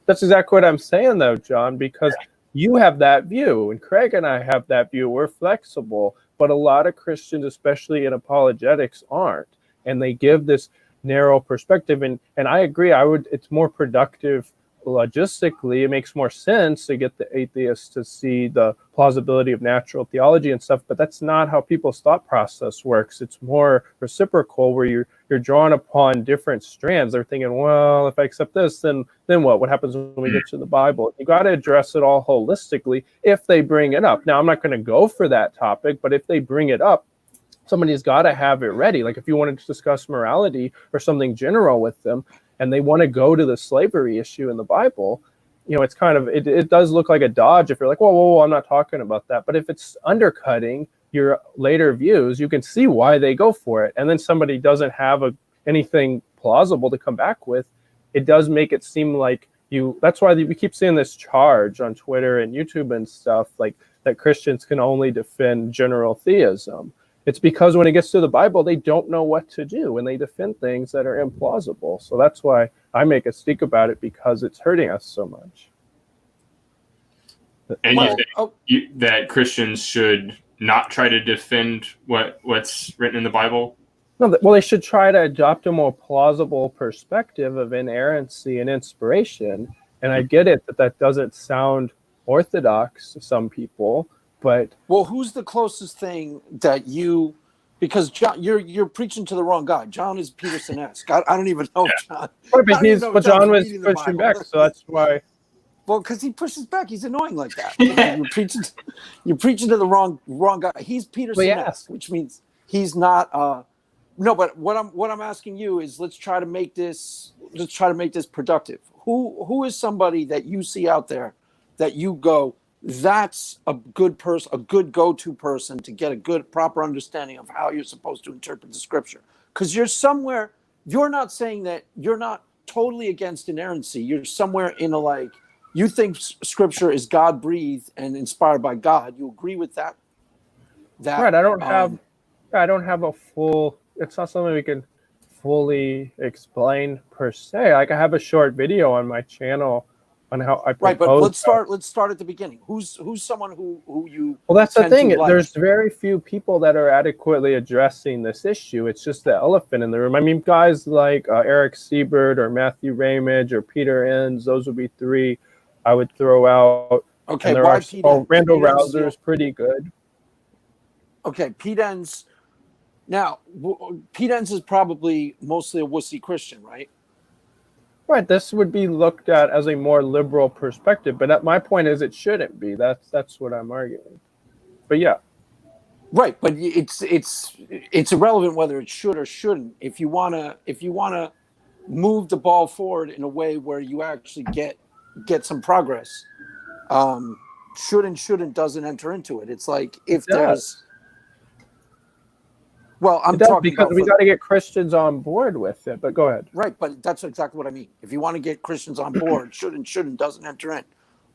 That's exactly what I'm saying, though, John. Because you have that view, and Craig and I have that view. We're flexible, but a lot of Christians, especially in apologetics, aren't, and they give this narrow perspective. And I agree. It's more productive logistically. It makes more sense to get the atheists to see the plausibility of natural theology and stuff, but that's not how people's thought process works. It's more reciprocal, where you're drawn upon different strands. They're thinking, well, if I accept this, then what? What happens when we get to the Bible? You got to address it all holistically if they bring it up. Now, I'm not going to go for that topic, but if they bring it up, somebody's got to have it ready. Like if you wanted to discuss morality or something general with them, and they want to go to the slavery issue in the Bible, it's kind of, it does look like a dodge if you're like, whoa, I'm not talking about that. But if it's undercutting your later views, you can see why they go for it. And then somebody doesn't have anything plausible to come back with. It does make it seem like that's why we keep seeing this charge on Twitter and YouTube and stuff, like that Christians can only defend general theism. It's because when it gets to the Bible, they don't know what to do, and they defend things that are implausible. So that's why I make a stink about it, because it's hurting us so much. And you think that Christians should not try to defend what's written in the Bible? No, well, they should try to adopt a more plausible perspective of inerrancy and inspiration. And I get it that doesn't sound orthodox to some people. But who's the closest thing that because John, you're preaching to the wrong guy. John is Peterson-esque. I don't even know John. Right, but John was pushing back, so that's why. Well, because he pushes back, he's annoying like that. You're preaching to the wrong guy. He's Peterson-esque, which means he's not. No, but what I'm asking you is, let's try to make this productive. Who is somebody that you see out there that you go, that's a good person, a good go-to person to get a good, proper understanding of how you're supposed to interpret the Scripture? Because you're not saying that you're not totally against inerrancy. You're somewhere in you think Scripture is God-breathed and inspired by God. You agree with that? Right. I don't have a full. It's not something we can fully explain per se. Like I have a short video on my channel on how I propose. Right, but let's start at the beginning. Who's someone who you? Well, that's the thing. There's very few people that are adequately addressing this issue. It's just the elephant in the room. I mean, guys like Eric Siebert or Matthew Ramage or Peter Enns, those would be three I would throw out. Okay, Randall Rouser is pretty good. Okay, Pete Enns. Now, Pete Enns is probably mostly a wussy Christian, right? Right, this would be looked at as a more liberal perspective, but my point is it shouldn't be. That's what I'm arguing. But yeah. Right, but it's irrelevant whether it should or shouldn't. If you wanna move the ball forward in a way where you actually get some progress, should and shouldn't doesn't enter into it. It's like if there's. Well, I'm talking because we got to get Christians on board with it. But go ahead. Right, but that's exactly what I mean. If you want to get Christians on board, should and shouldn't doesn't enter in.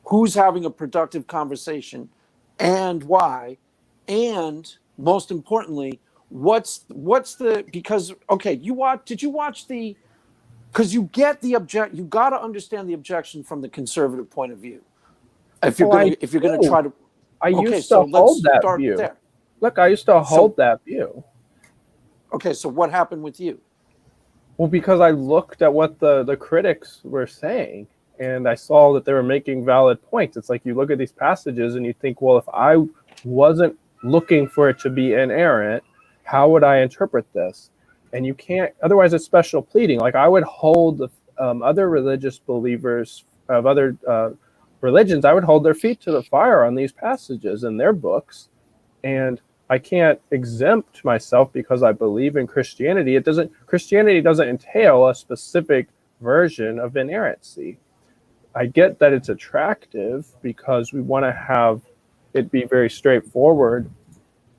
Who's having a productive conversation, and why, and most importantly, what's the because okay, did you watch the? Because you get the you got to understand the objection from the conservative point of view. If you're going to try to, I used to hold that view. There. Look, I used to hold that view. Okay, so what happened with you? Well, because I looked at what the critics were saying, and I saw that they were making valid points. It's like you look at these passages and you think, well, if I wasn't looking for it to be inerrant, how would I interpret this? And you can't, otherwise it's special pleading. Like I would hold other religious believers of other religions, I would hold their feet to the fire on these passages in their books. And I can't exempt myself because I believe in Christianity. Christianity doesn't entail a specific version of inerrancy. I get that it's attractive because we want to have it be very straightforward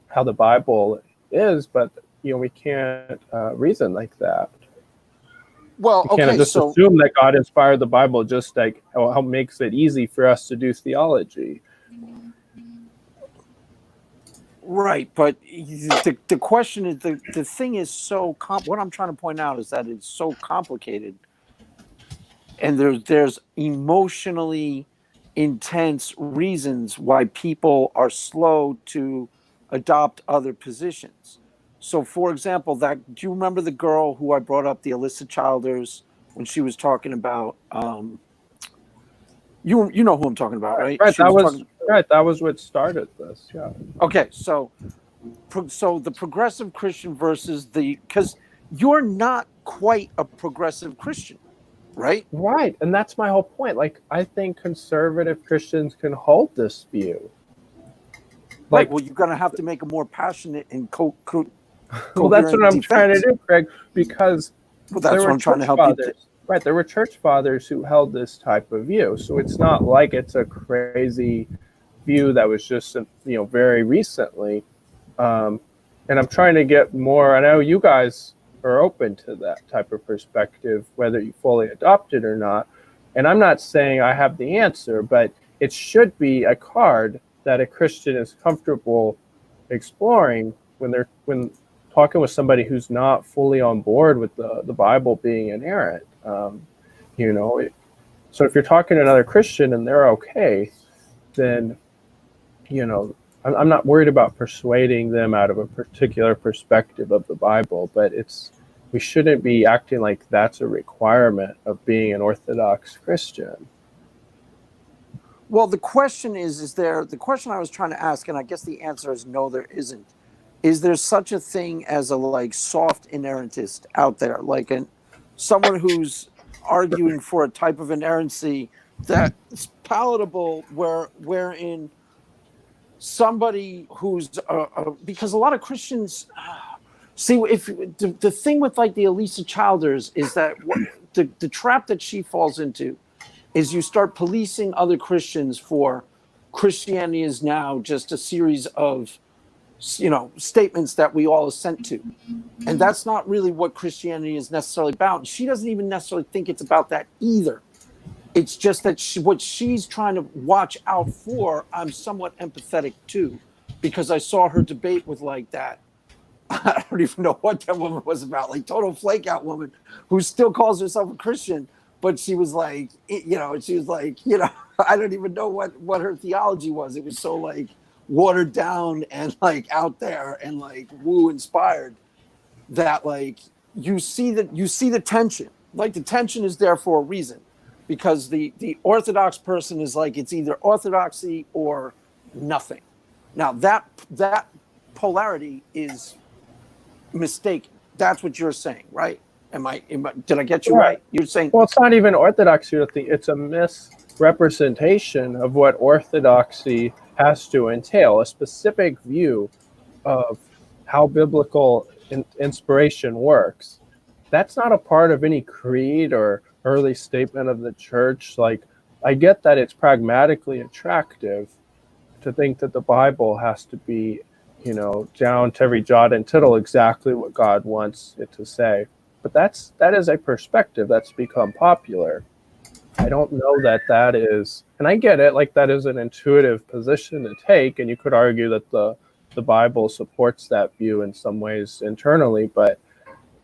how the Bible is, but we can't reason like that. Well, We can't okay, just so assume that God inspired the Bible just like how makes it easy for us to do theology. right, but the question is the thing is so what I'm trying to point out is that it's so complicated, and there's emotionally intense reasons why people are slow to adopt other positions. So, for example, do you remember the girl who I brought up, the Alyssa Childers, when she was talking about you know who I'm talking about, right? Right, She was talking. that was what started this. Yeah. Okay, so the progressive Christian versus because you're not quite a progressive Christian, right? Right, and that's my whole point. Like, I think conservative Christians can hold this view. Right. Well, you're going to have to make a more passionate and Well, that's what I'm defense. trying to do, Craig, because that's what I'm trying to help you do. Right, there were church fathers who held this type of view. So it's not like it's a crazy view that was just, very recently. And I'm trying to get more. I know you guys are open to that type of perspective, whether you fully adopt it or not. And I'm not saying I have the answer, but it should be a card that a Christian is comfortable exploring when talking with somebody who's not fully on board with the Bible being inerrant. So if you're talking to another Christian and they're okay, then, I'm not worried about persuading them out of a particular perspective of the Bible, but we shouldn't be acting like that's a requirement of being an Orthodox Christian. Well, the question the question I was trying to ask, and I guess the answer is no, there isn't. Is there such a thing as a soft inerrantist out there, someone who's arguing for a type of inerrancy that's palatable, wherein somebody who's because a lot of Christians see if the thing with the Alyssa Childers is that the trap that she falls into is you start policing other Christians for Christianity is now just a series of statements that we all assent to, and that's not really what Christianity is necessarily about. And she doesn't even necessarily think it's about that either. It's just that what she's trying to watch out for, I'm somewhat empathetic to, because I saw her debate with that. I don't even know what that woman was about, total flake out woman who still calls herself a Christian, but she was I don't even know what her theology was. It was so watered down and out there and woo inspired that you see the tension. The tension is there for a reason, because the Orthodox person is it's either orthodoxy or nothing. Now that polarity is mistaken. That's what you're saying, right? Did I get you right? You're saying, well, it's not even orthodoxy. It's a misrepresentation of what orthodoxy has to entail, a specific view of how biblical inspiration works. That's not a part of any creed or early statement of the church. I get that it's pragmatically attractive to think that the Bible has to be, down to every jot and tittle exactly what God wants it to say. But that is a perspective that's become popular. I don't know that is, and I get it, that is an intuitive position to take, and you could argue that the Bible supports that view in some ways internally, but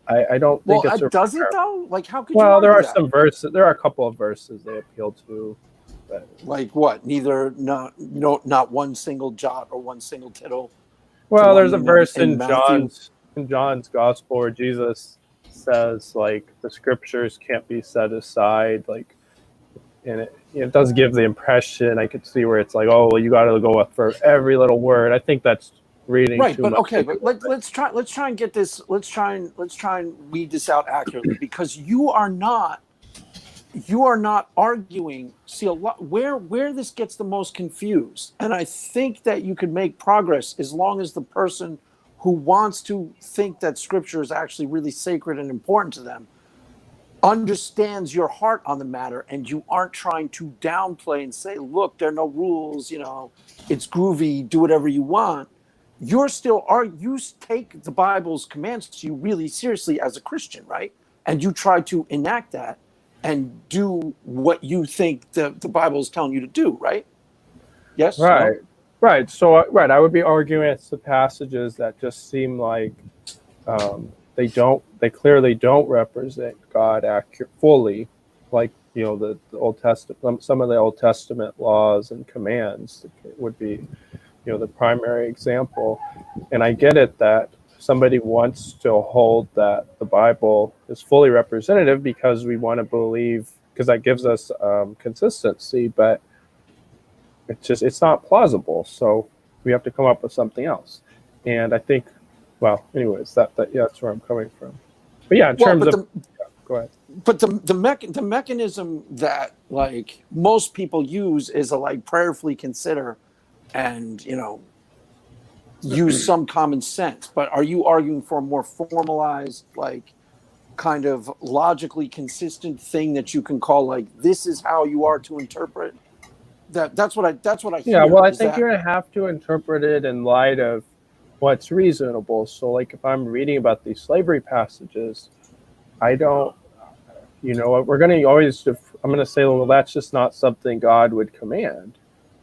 I don't think it's does it though? How could you? Well, there are some verses. There are a couple of verses they appeal to. But what? Not one single jot or one single tittle. Well, there's a verse in John's Gospel where Jesus says the scriptures can't be set aside, and it does give the impression. I could see where it's you got to go up for every little word. I think that's reading right, too but much. Okay, but let's try and get this. Let's try and weed this out accurately, because you are not arguing. See, a lot where this gets the most confused, and I think that you could make progress as long as the person who wants to think that scripture is actually really sacred and important to them understands your heart on the matter, and you aren't trying to downplay and say, look, there are no rules, it's groovy, do whatever you want. you take the Bible's commands to you really seriously as a Christian, right? And you try to enact that and do what you think the Bible is telling you to do, right? Yes? Right. No? Right. So, I would be arguing it's the passages that just seem like they clearly don't represent God fully, like, the Old Testament, some of the Old Testament laws and commands would be, the primary example. And I get it that somebody wants to hold that the Bible is fully representative because we want to believe, because that gives us consistency, but it's not plausible. So we have to come up with something else. And I think, well, anyways, that's where I'm coming from. But yeah, in terms of, go ahead. But the mechanism that like most people use is to like prayerfully consider and use some common sense. But are you arguing for a more formalized, like kind of logically consistent thing that you can call like this is how you are to interpret? That's what I hear. Yeah, well, I think you're gonna have to interpret it in light of what's reasonable. So like if I'm reading about these slavery passages, I don't, we're going to always, I'm going to say, well, that's just not something God would command.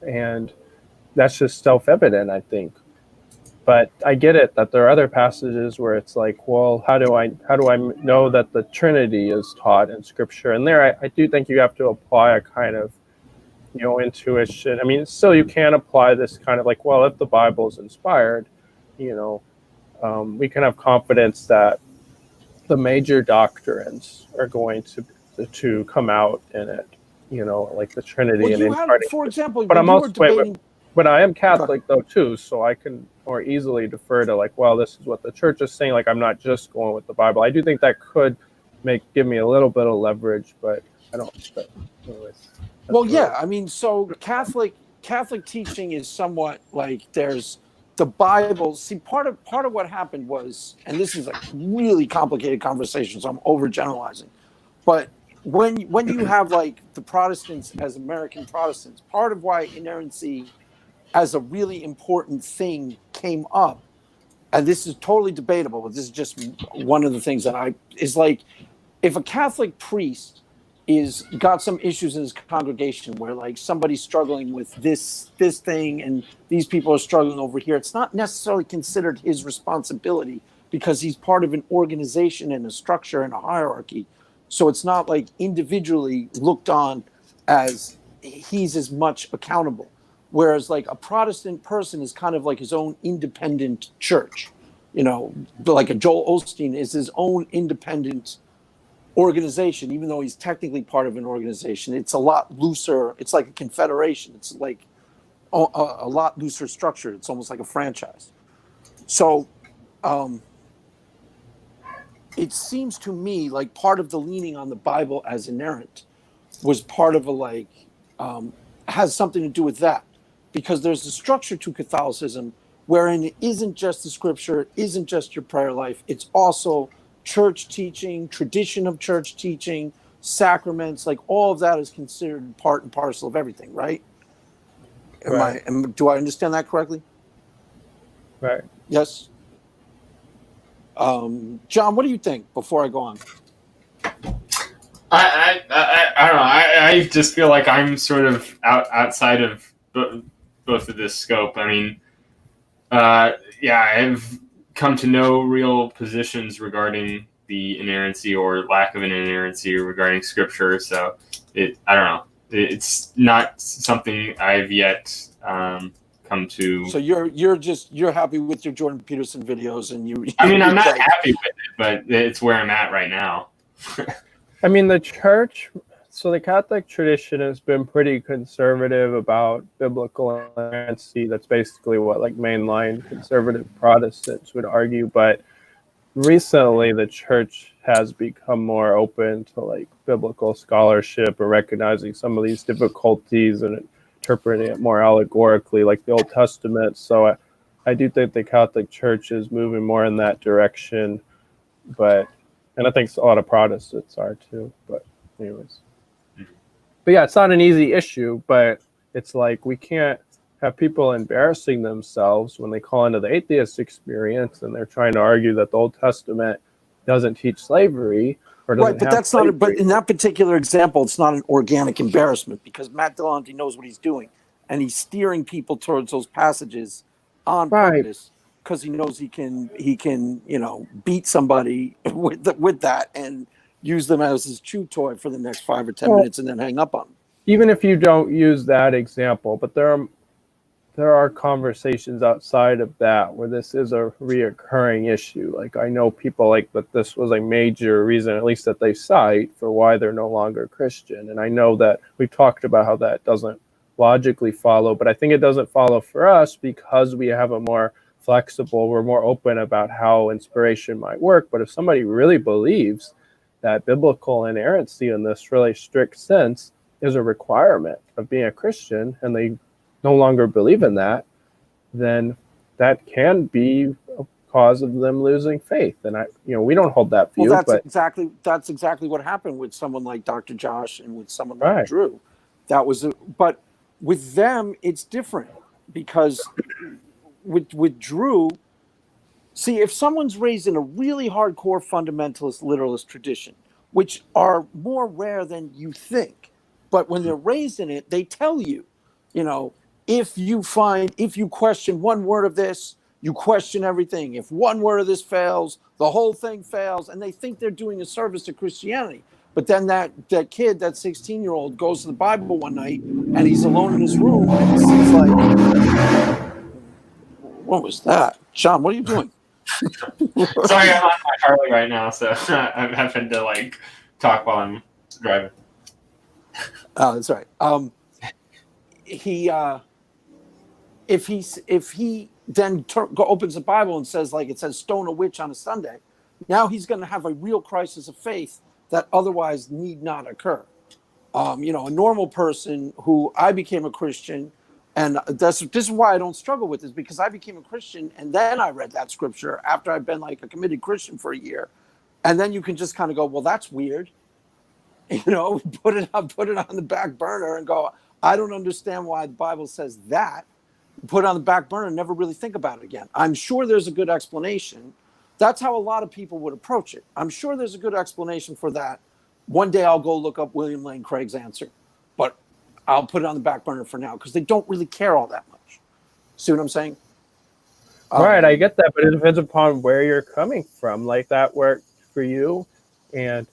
And that's just self-evident, I think. But I get it that there are other passages where it's like, well, how do I know that the Trinity is taught in Scripture? And there, I do think you have to apply a kind of, intuition. I mean, still you can apply this kind of like, well, if the Bible is inspired, we can have confidence that the major doctrines are going to come out in it, like the Trinity and incarnation. For example, but I'm also but I am Catholic though too, so I can more easily defer to like, well, this is what the Church is saying. Like, I'm not just going with the Bible. I do think that could give me a little bit of leverage, but I don't. But anyways. Well, yeah, I mean, so Catholic teaching is somewhat like there's the Bible. See, part of what happened was, and this is a really complicated conversation, so I'm overgeneralizing, but when you have like the Protestants as American Protestants, part of why inerrancy as a really important thing came up, and this is totally debatable, but this is just one of the things that is like, if a Catholic priest is got some issues in his congregation where like somebody's struggling with this thing and these people are struggling over here, it's not necessarily considered his responsibility because he's part of an organization and a structure and a hierarchy. So it's not like individually looked on as he's as much accountable. Whereas like a Protestant person is kind of like his own independent church, like a Joel Osteen is his own independent organization, even though he's technically part of an organization. It's a lot looser. It's like a confederation. It's like a lot looser structure. It's almost like a franchise. So it seems to me like part of the leaning on the Bible as inerrant was part of has something to do with that, because there's a structure to Catholicism wherein it isn't just the Scripture, it isn't just your prayer life, it's also church teaching, tradition of church teaching, sacraments, like all of that is considered part and parcel of everything, right? Do I understand that correctly? Right. Yes. John, what do you think before I go on? I don't know. I just feel like I'm sort of outside of both of this scope. I mean, I've come to no real positions regarding the inerrancy or lack of an inerrancy regarding Scripture. So I don't know. It's not something I've yet come to. So you're happy with your Jordan Peterson videos, and you. I mean, I'm not happy with it, but it's where I'm at right now. I mean, the church. So the Catholic tradition has been pretty conservative about biblical inerrancy. That's basically what like mainline conservative Protestants would argue. But recently, the church has become more open to like biblical scholarship or recognizing some of these difficulties and interpreting it more allegorically, like the Old Testament. So I do think the Catholic Church is moving more in that direction. And I think a lot of Protestants are too. But anyways. But yeah, it's not an easy issue, but it's like we can't have people embarrassing themselves when they call into the atheist experience and they're trying to argue that the Old Testament doesn't teach slavery or doesn't Right, but have that's not. But slavery. in that particular example, it's not an organic embarrassment because Matt Delonte knows what he's doing, and he's steering people towards those passages on Right. purpose because he knows he can beat somebody with that and use them as his chew toy for the next 5 or 10 Well, minutes and then hang up on them. even if you don't use that example, but there are conversations outside of that where this is a reoccurring issue. Like I know people like that this was a major reason, at least that they cite, for why they're no longer Christian. And I know that we've talked about how that doesn't logically follow, but I think it doesn't follow for us because we have a more flexible, we're more open about how inspiration might work. But if somebody really believes that biblical inerrancy in this really strict sense is a requirement of being a Christian, and they no longer believe in that, then that can be a cause of them losing faith. And we don't hold that view. Well, but that's exactly what happened with someone like Dr. Josh and with someone like right. Drew. But with them, it's different because with Drew, see, if someone's raised in a really hardcore fundamentalist literalist tradition, which are more rare than you think, but when they're raised in it, they tell you, if you question one word of this, you question everything. If one word of this fails, the whole thing fails, and they think they're doing a service to Christianity. But then that kid, that 16-year-old, goes to the Bible one night, and he's alone in his room, and he sees what was that? John, what are you doing? Sorry, I'm on my Harley right now, so I'm having to talk while I'm driving. Oh, that's right. If he then opens the Bible and says, like it says, stone a witch on a Sunday, now he's going to have a real crisis of faith that otherwise need not occur. A normal person who I became a Christian, and this is why I don't struggle with this, because I became a Christian and then I read that scripture after I've been like a committed Christian for a year, and then you can just kind of go, well, that's weird, put it on the back burner and go, I don't understand why the Bible says that. Put it on the back burner and never really think about it again. I'm sure there's a good explanation. That's how a lot of people would approach it. I'm sure there's a good explanation for that. One day I'll go look up William Lane Craig's answer, but I'll put it on the back burner for now because they don't really care all that much. See what I'm saying? Right, I get that, but it depends upon where you're coming from. Like that worked for you, and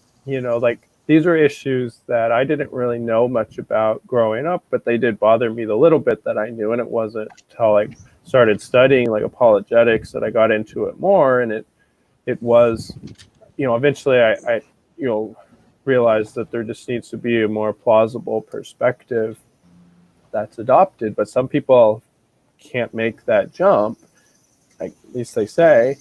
these are issues that I didn't really know much about growing up, but they did bother me the little bit that I knew. And it wasn't until I started studying apologetics that I got into it more. And it was, eventually I realized that there just needs to be a more plausible perspective that's adopted. But some people can't make that jump, at least they say.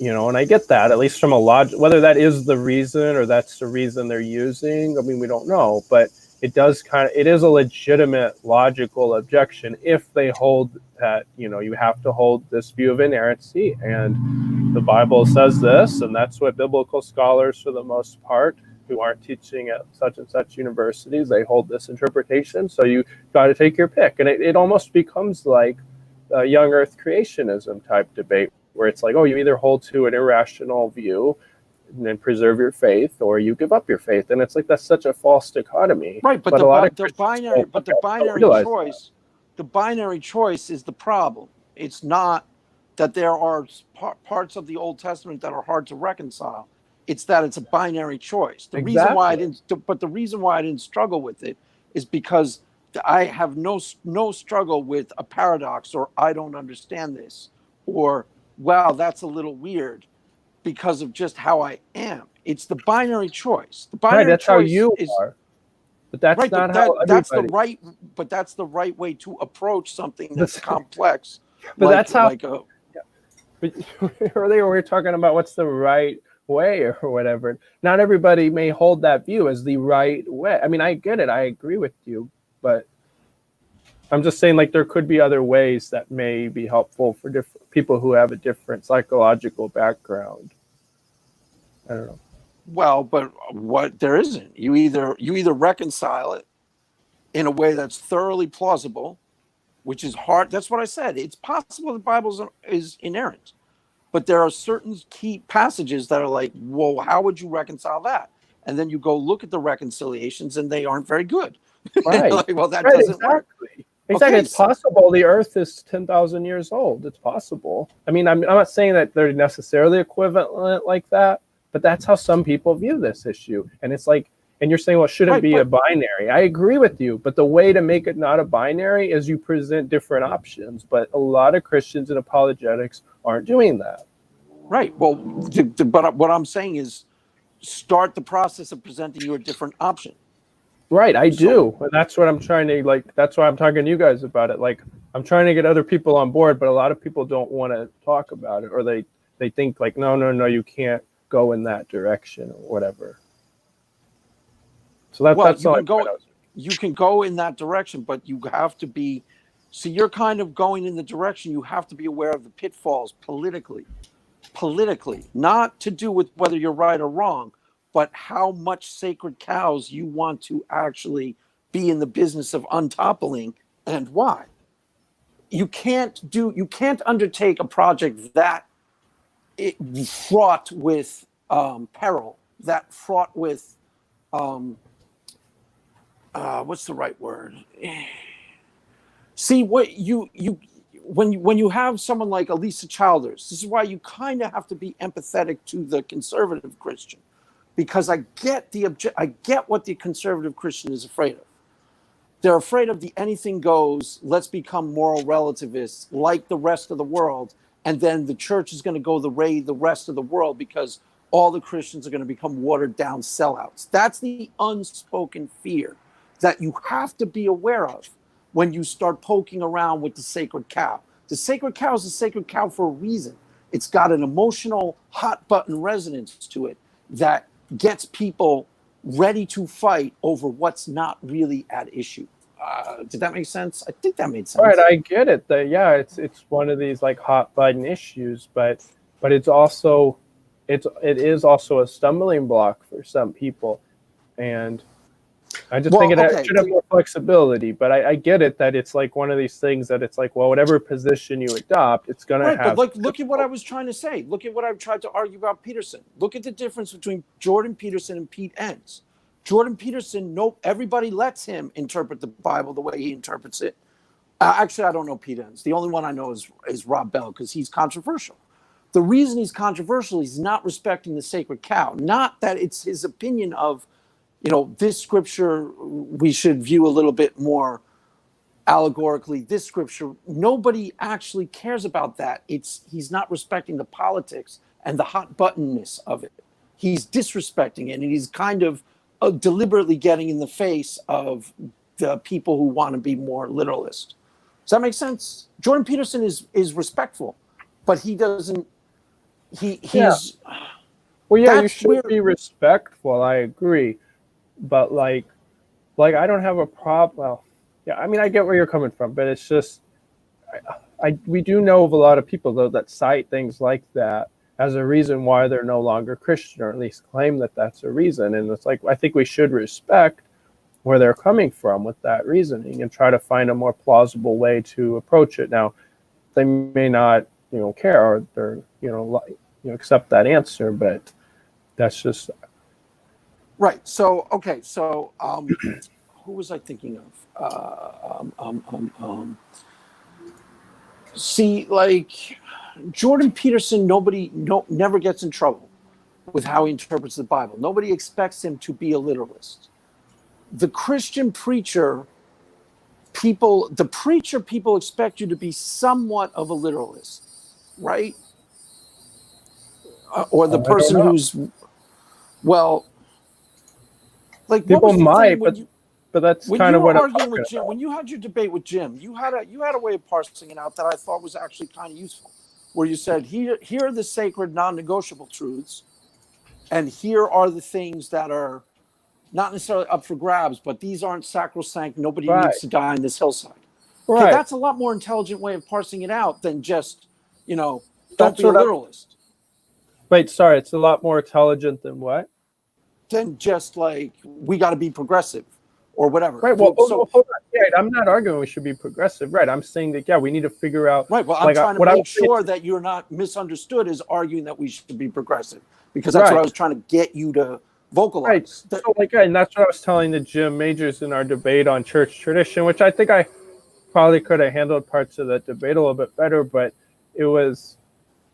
And I get that, at least from a logic, whether that is the reason or that's the reason they're using. I mean, we don't know, but it is a legitimate logical objection if they hold that, you have to hold this view of inerrancy and the Bible says this, and that's what biblical scholars, for the most part, who aren't teaching at such and such universities, they hold this interpretation. So you got to take your pick. And it almost becomes like a young earth creationism type debate, where it's like, oh, you either hold to an irrational view and then preserve your faith, or you give up your faith. And it's like, that's such a false dichotomy. Right, but the binary choice is the problem. It's not that there are parts of the Old Testament that are hard to reconcile. It's that it's a binary choice. The reason why I didn't struggle with it is because I have no struggle with a paradox, or I don't understand this, or wow, that's a little weird, because of just how I am. It's the binary choice. The binary that's choice how you are. But that's right, not how that's the right. But that's the right way to approach something that's complex. But that's how. But earlier we were talking about what's the right way or whatever. Not everybody may hold that view as the right way. I mean, I get it. I agree with you, but I'm just saying, there could be other ways that may be helpful for different people who have a different psychological background. I don't know. Well, but there isn't. You either reconcile it in a way that's thoroughly plausible, which is hard. That's what I said. It's possible the Bible is inerrant, but there are certain key passages that are like, whoa, how would you reconcile that? And then you go look at the reconciliations, and they aren't very good. And you're Right. like, well, that Right, doesn't work. exactly. Exactly. Okay, It's possible the Earth is 10,000 years old. It's possible. I mean, I'm not saying that they're necessarily equivalent like that, but that's how some people view this issue. And it's like, and you're saying, well, shouldn't Right, be a binary. I agree with you, but the way to make it not a binary is you present different options. But a lot of Christians and apologetics aren't doing that. right. Well, but what I'm saying is start the process of presenting you a different option. Right, I do. And that's what I'm trying to, like, that's why I'm talking to you guys about it. Like, I'm trying to get other people on board, but a lot of people don't want to talk about it, or they think like, no, you can't go in that direction or whatever. So that's all. You can go in that direction, but you have to be, so you're kind of going in the direction, you have to be aware of the pitfalls politically, not to do with whether you're right or wrong, but how much sacred cows you want to actually be in the business of untoppling and why. You can't undertake a project that fraught with peril, that fraught with what's the right word? See, what when you have someone like Elisa Childers, this is why you kind of have to be empathetic to the conservative Christian, because I get what the conservative Christian is afraid of. They're afraid of the anything goes, let's become moral relativists like the rest of the world, and then the church is going to go raid the rest of the world because all the Christians are going to become watered down sellouts. That's the unspoken fear that you have to be aware of when you start poking around with the sacred cow. The sacred cow is a sacred cow for a reason. It's got an emotional hot button resonance to it that gets people ready to fight over what's not really at issue. Did that make sense? I think that made sense. All right, I get it. Yeah, it's one of these like hot button issues, but it's also it is also a stumbling block for some people, and I just think it should have more flexibility. But I get it that it's like one of these things that it's like, well, whatever position you adopt, it's going to have. But look at what I was trying to say. Look at what I tried to argue about Peterson. Look at the difference between Jordan Peterson and Pete Enns. Jordan Peterson, everybody lets him interpret the Bible the way he interprets it. Actually, I don't know Pete Enns. The only one I know is Rob Bell, because he's controversial. The reason he's controversial, he's not respecting the sacred cow. Not that it's his opinion of, this scripture we should view a little bit more allegorically. This scripture, nobody actually cares about that. He's not respecting the politics and the hot buttonness of it. He's disrespecting it, and he's kind of deliberately getting in the face of the people who want to be more literalist. Does that make sense? Jordan Peterson is respectful, but he doesn't. He's. Well, yeah, you should be respectful. I agree, but like I don't have a problem. Well, yeah, I mean, I get where you're coming from, but it's just, we do know of a lot of people though that cite things like that as a reason why they're no longer Christian, or at least claim that that's a reason. And it's like, I think we should respect where they're coming from with that reasoning and try to find a more plausible way to approach it. Now, they may not, care, or they're, accept that answer, but that's just right. So, okay. So, who was I thinking of? See, like Jordan Peterson, never gets in trouble with how he interprets the Bible. Nobody expects him to be a literalist. The Christian preacher, people expect you to be somewhat of a literalist, right? Or the person who's, well, like people might, but that's kind of what I'm arguing with Jim. When you had your debate with Jim, you had a way of parsing it out that I thought was actually kind of useful, where you said, here are the sacred non-negotiable truths, and here are the things that are not necessarily up for grabs, but these aren't sacrosanct. Nobody needs to die on this hillside. Okay, that's a lot more intelligent way of parsing it out than just, don't be a literalist. Wait, sorry, it's a lot more intelligent than what? Than just like, we got to be progressive. or whatever. Right. Well, hold on. Yeah, I'm not arguing we should be progressive. Right. I'm saying that, yeah, we need to figure out. Right. Well, I'm trying to make sure that you're not misunderstood as arguing that we should be progressive, because that's what I was trying to get you to vocalize. Right. So, and that's what I was telling the Jim Majors in our debate on church tradition, which I think I probably could have handled parts of that debate a little bit better, but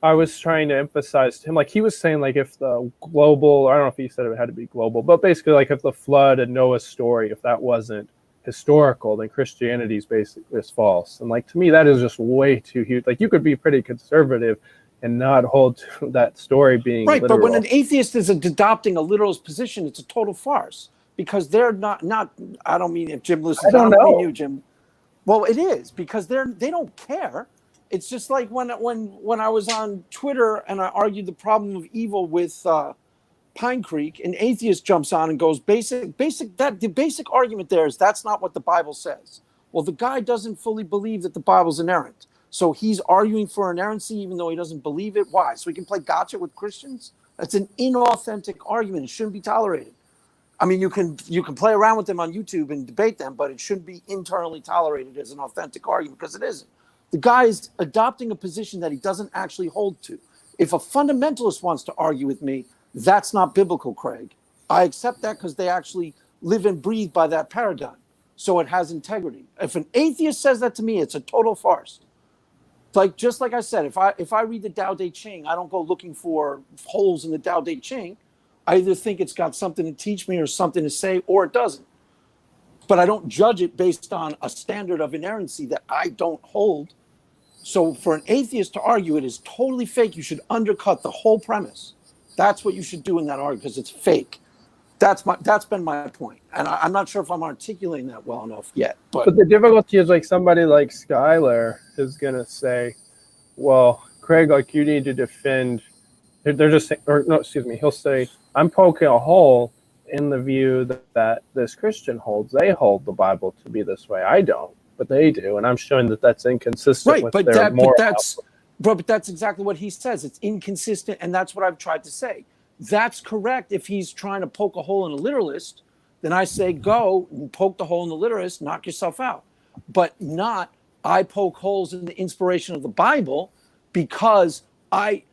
I was trying to emphasize to him, like he was saying, like if the global, I don't know if he said it had to be global, but basically like if the flood and Noah's story, if that wasn't historical, then Christianity is basically false. And like, to me, that is just way too huge. Like you could be pretty conservative and not hold to that story being right. literal. But when an atheist is adopting a literalist position, it's a total farce, because they're not, I don't mean if Jim listens, I don't mean you, Jim. Well, it is, because they don't care. It's just like when I was on Twitter and I argued the problem of evil with Pine Creek, an atheist jumps on and goes, the basic argument there is that's not what the Bible says. Well, the guy doesn't fully believe that the Bible's inerrant. So he's arguing for inerrancy even though he doesn't believe it. Why? So he can play gotcha with Christians? That's an inauthentic argument. It shouldn't be tolerated. I mean, you can play around with them on YouTube and debate them, but it shouldn't be internally tolerated as an authentic argument, because it isn't. The guy is adopting a position that he doesn't actually hold to. If a fundamentalist wants to argue with me, that's not biblical, Craig. I accept that because they actually live and breathe by that paradigm. So it has integrity. If an atheist says that to me, it's a total farce. Like, just like I said, if I read the Tao Te Ching, I don't go looking for holes in the Tao Te Ching. I either think it's got something to teach me or something to say, or it doesn't. But I don't judge it based on a standard of inerrancy that I don't hold. So for an atheist to argue it is totally fake, you should undercut the whole premise. That's what you should do in that argument, because it's fake. That's been my point. And I'm not sure if I'm articulating that well enough yet. But the difficulty is, like, somebody like Skylar is going to say, well, Craig, like, you need to defend. They're just saying, or no, excuse me. He'll say, I'm poking a hole in the view that this Christian holds. They hold the Bible to be this way. I don't, but they do. And I'm showing that that's inconsistent with their moral outlook. But that's exactly what he says. It's inconsistent, and that's what I've tried to say. That's correct. If he's trying to poke a hole in a literalist, then I say, go and poke the hole in the literalist, knock yourself out. But not, I poke holes in the inspiration of the Bible because I,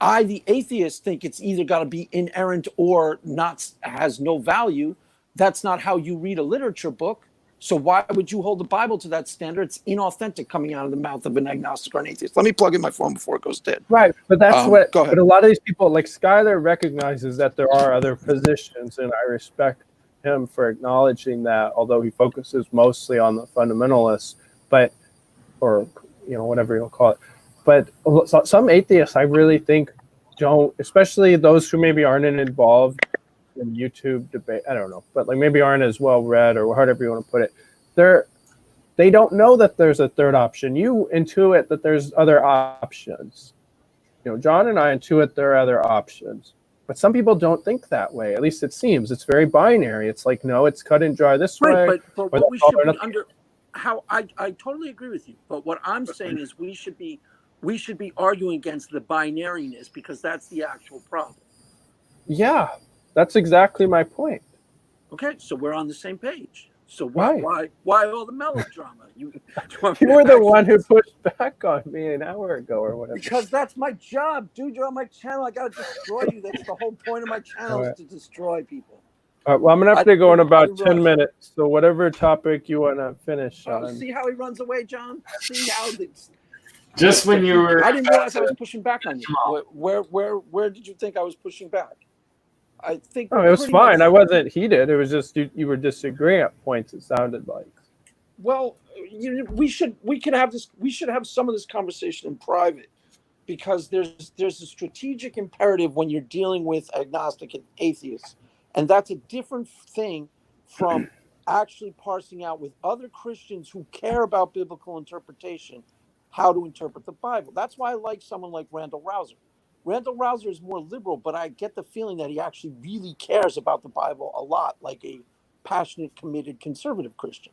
the atheist, think it's either got to be inerrant or not, has no value. That's not how you read a literature book. So why would you hold the Bible to that standard? It's inauthentic coming out of the mouth of an agnostic or an atheist. Let me plug in my phone before it goes dead. Right, but that's what. Go ahead. But a lot of these people, like Skylar, recognizes that there are other positions, and I respect him for acknowledging that. Although he focuses mostly on the fundamentalists, or whatever you'll call it. But some atheists, I really think, don't, especially those who maybe aren't involved in YouTube debate, I don't know, but like maybe aren't as well read, or however you want to put it, they don't know that there's a third option. You intuit that there's other options. John and I intuit there are other options, but some people don't think that way. At least it seems. It's very binary. It's like, no, it's cut and dry this way. But what we should be under, how I totally agree with you. But what I'm saying is we should be arguing against the binariness, because that's the actual problem. Yeah. That's exactly my point. Okay, so we're on the same page. So why all the melodrama? You were the one who pushed back on me an hour ago or whatever. Because that's my job, dude. You're on my channel. I gotta destroy you. That's the whole point of my channel, is to destroy people. All right, well, I'm gonna have to go in about 10 minutes. So whatever topic you want to finish on. See how he runs away, John? See how just when you were. I didn't realize I was pushing back on you. Where did you think I was pushing back? I think. Oh, it was fine. I wasn't heated. It was just you were disagreeing at points. It sounded like. Well, we should have some of this conversation in private, because there's a strategic imperative when you're dealing with agnostic and atheists, and that's a different thing from actually parsing out with other Christians who care about biblical interpretation how to interpret the Bible. That's why I like someone like Randall Rouser. Randall Rouser is more liberal, but I get the feeling that he actually really cares about the Bible a lot, like a passionate, committed, conservative Christian,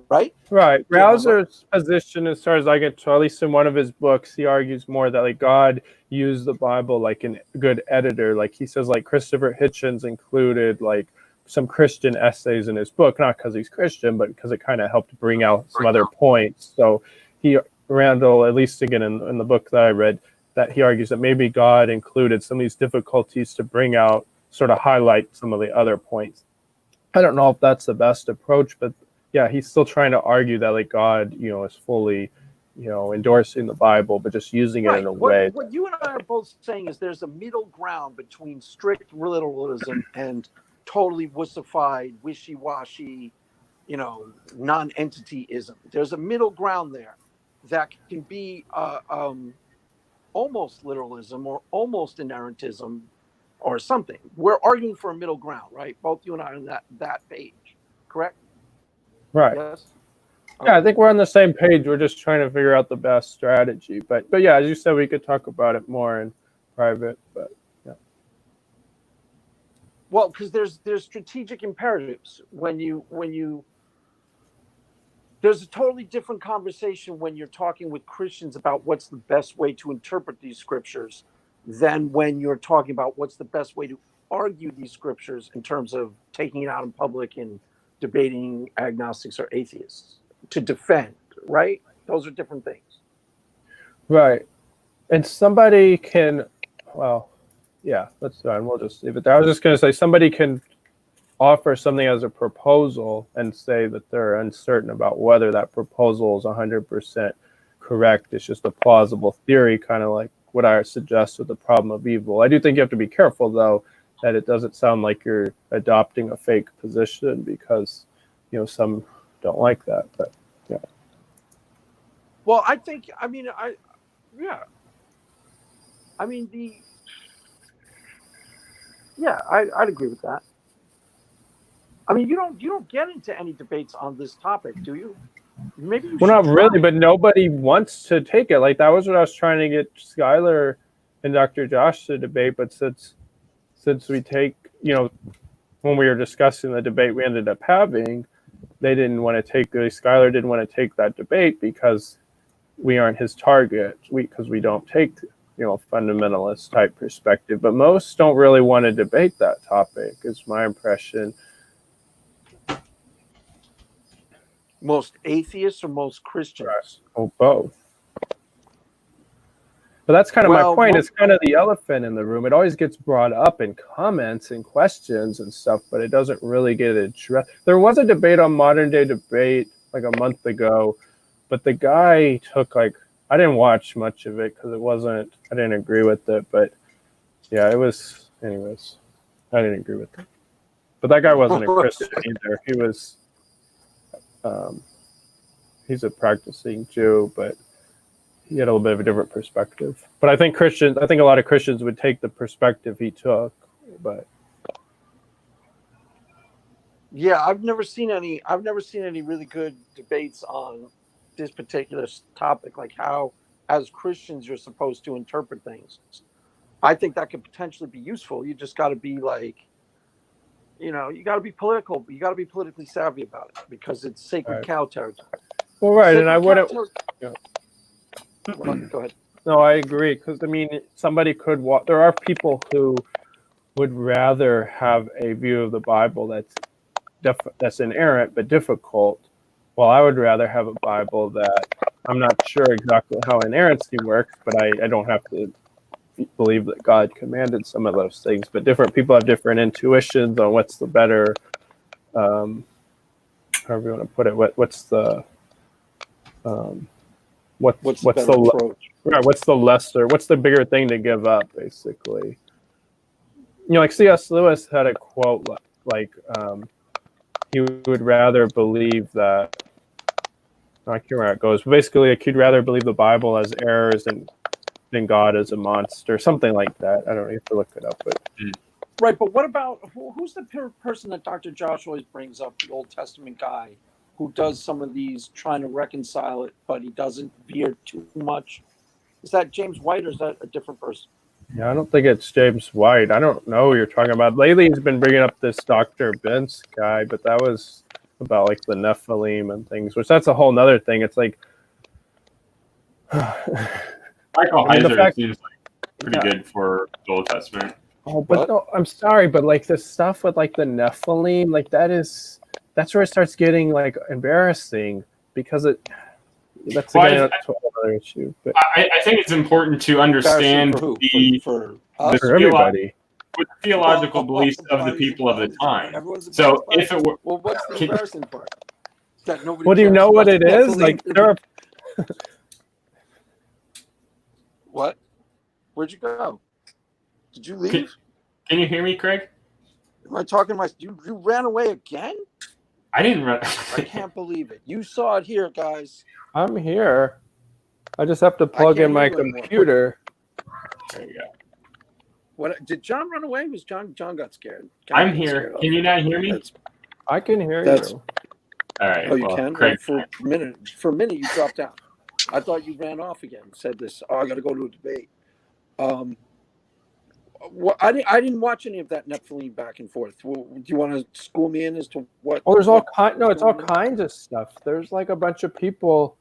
right? Right. Rouser's position, as far as I get to, at least in one of his books, he argues more that like God used the Bible like a good editor. Like he says, like Christopher Hitchens included like some Christian essays in his book, not because he's Christian, but because it kind of helped bring out some other points. So Randall, at least again in the book that I read, that he argues that maybe God included some of these difficulties to bring out, sort of highlight some of the other points. I don't know if that's the best approach, but yeah, he's still trying to argue that like God, is fully, endorsing the Bible, but just using it in a way. What you and I are both saying is there's a middle ground between strict literalism and totally wussified, wishy-washy, non-entityism. There's a middle ground there that can be almost literalism or almost inerrantism or something. We're arguing for a middle ground, right? Both you and I are on that page, correct? Right. Yes. Yeah, I think we're on the same page. We're just trying to figure out the best strategy. But yeah, as you said, we could talk about it more in private. But yeah. Well, because there's strategic imperatives when you there's a totally different conversation when you're talking with Christians about what's the best way to interpret these scriptures than when you're talking about what's the best way to argue these scriptures in terms of taking it out in public and debating agnostics or atheists to defend, right? Those are different things. Right. And somebody can, well, yeah, that's fine. We'll just leave it there. I was just going to say somebody can offer something as a proposal and say that they're uncertain about whether that proposal is 100% correct. It's just a plausible theory, kind of like what I suggest with the problem of evil. I do think you have to be careful, though, that it doesn't sound like you're adopting a fake position because, some don't like that. But yeah. Well, I'd agree with that. I mean, you don't get into any debates on this topic, do you? Maybe you well, not really, but nobody wants to take it. Like that was what I was trying to get Skylar and Dr. Josh to debate. But since we take, when we were discussing the debate we ended up having, they didn't want to take. Skylar didn't want to take that debate because we aren't his target. Because we don't take, fundamentalist type perspective. But most don't really want to debate that topic. Is my impression. Most atheists or most Christians? Oh, both. But that's kind of my point. It's kind of the elephant in the room. It always gets brought up in comments and questions and stuff, but it doesn't really get addressed. There was a debate on Modern Day Debate like a month ago, but the guy took I didn't watch much of it because I didn't agree with it. But yeah, it was, anyways, I didn't agree with it. But that guy wasn't a Christian either. He was, he's a practicing Jew, but he had a little bit of a different perspective. But I think a lot of Christians would take the perspective he took. But yeah, I've never seen any really good debates on this particular topic, like how, as Christians, you're supposed to interpret things. I think that could potentially be useful. You just got to be you got to be political, but you got to be politically savvy about it because it's sacred cow territory. Well, right, and I wouldn't. Go ahead. No, I agree because somebody could walk. There are people who would rather have a view of the Bible that's inerrant but difficult. Well, I would rather have a Bible that I'm not sure exactly how inerrancy works, but I don't have to believe that God commanded some of those things. But different people have different intuitions on what's the better, however you want to put it. What's the what's the lesser? What's the bigger thing to give up? Basically, like C.S. Lewis had a quote he would rather believe that. I can't remember how it goes. But basically, he'd rather believe the Bible has errors than God as a monster, something like that. I don't know. You have to look it up. But right, but what about who's the person that Dr. Josh always brings up? The Old Testament guy who does some of these trying to reconcile it, but he doesn't veer too much. Is that James White or is that a different person? Yeah, I don't think it's James White. I don't know who you're talking about. Lately, he's been bringing up this Dr. Bentz guy, but that was about the Nephilim and things, which that's a whole nother thing. It's like Michael Heiser seems pretty good for the Old Testament. Oh, but What? no, I'm sorry, but like the stuff with like the Nephilim, like that's where it starts getting like embarrassing because that's Well, again that's another issue. But I think it's important to Embarrassing understand for who? the Us? for everybody, theological beliefs of Why the is it people of the time. everyone's So embarrassed by if it? it were, Well, what's the can, embarrassing part? That nobody well, do you cares know about what the it is? Nephilim? Like there are What? Where'd you go? Did you can, leave? can you hear me, Craig? Am I talking to my? You ran away again? I didn't run. I can't believe it. You saw it here, guys. I'm here. I just have to I plug can't in my hear you anymore. computer. There you go. What did John run away? Was John got scared? I'm here. Can you not hear me? I can hear That's- you. All right. Oh, you well, can. Craig. For a minute, you dropped out. I thought you ran off again. Said this. Oh, I got to go to a debate. I didn't watch any of that Nephilim back and forth. Well, do you want to school me in as to what? Oh, there's all kind. No, what's it's all going on? kinds of stuff. There's like a bunch of people,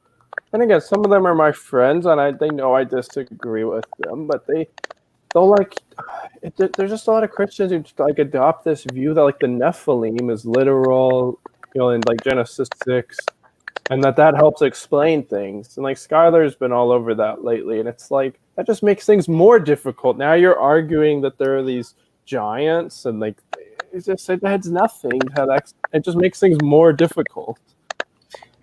and again, some of them are my friends, and they know I disagree with them, but they'll like. There's just a lot of Christians who just, like adopt this view that like the Nephilim is literal, in like Genesis 6, and that helps explain things. And like Skylar's been all over that lately, and it's like that just makes things more difficult. Now you're arguing that there are these giants, and like it adds nothing. It just makes things more difficult.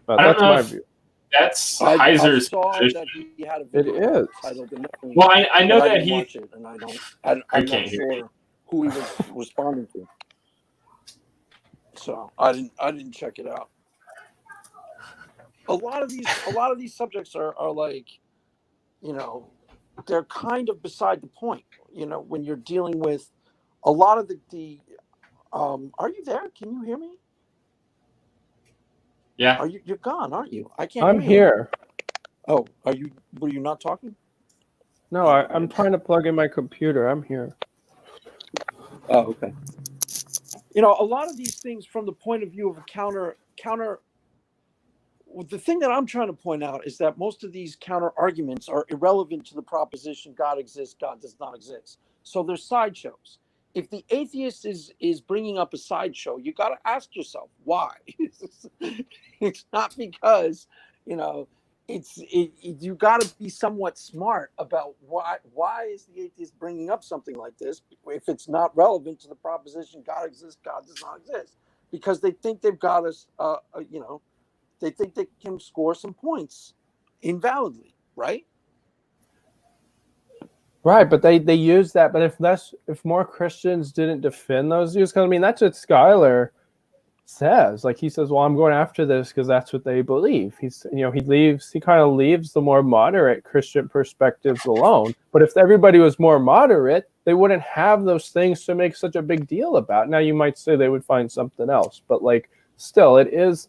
But that's my view. That's I Heiser's saw position. that he had a video It is. titled The Nephilim. Well, I know but that didn't he. watch it, and I'm can't not hear sure who he was responding to. So I didn't check it out. A lot of these subjects are like, they're kind of beside the point. When you're dealing with a lot of the are you there? Can you hear me? Yeah. You're gone, aren't you? I can't I'm hear you. here. Oh, were you not talking? No, I'm trying to plug in my computer. I'm here. Oh, okay. A lot of these things from the point of view of a counter. The thing that I'm trying to point out is that most of these counter arguments are irrelevant to the proposition God exists, God does not exist. So they're sideshows. If the atheist is bringing up a sideshow, you got to ask yourself why. It's not because you got to be somewhat smart about why is the atheist bringing up something like this if it's not relevant to the proposition God exists, God does not exist, because they think they've got us they think they can score some points invalidly, right? Right, but they use that. But if more Christians didn't defend those views, because I mean that's what Skylar says. Like he says, well, I'm going after this because that's what they believe. He kind of leaves the more moderate Christian perspectives alone. But if everybody was more moderate, they wouldn't have those things to make such a big deal about. Now you might say they would find something else, but like still, it is.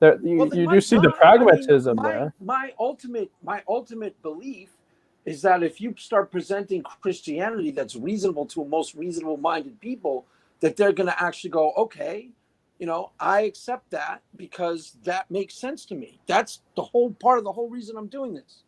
You do see the pragmatism there. My ultimate belief is that if you start presenting Christianity that's reasonable to most reasonable-minded people, that they're going to actually go, okay, I accept that because that makes sense to me. That's the whole part of the whole reason I'm doing this.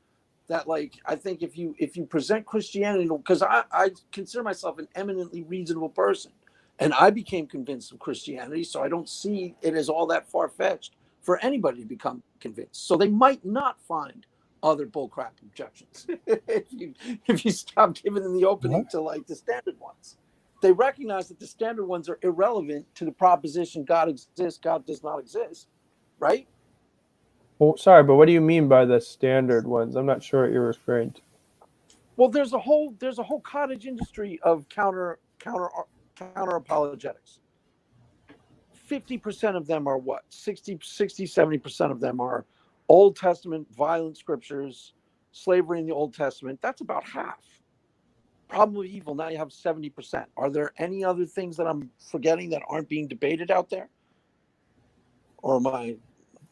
That like I think if you present Christianity, because I consider myself an eminently reasonable person, and I became convinced of Christianity, so I don't see it as all that far-fetched for anybody to become convinced. So they might not find other bullcrap objections if you stop giving them the opening to like the standard ones. They recognize that the standard ones are irrelevant to the proposition God exists, God does not exist, right? Well, sorry, but what do you mean by the standard ones? I'm not sure what you're referring to. Well, there's a whole cottage industry of counter apologetics. 50% of them are what? 60, 70% of them are Old Testament violent scriptures, slavery in the Old Testament. That's about half. Problem of evil, now you have 70%. Are there any other things that I'm forgetting that aren't being debated out there? Or am I?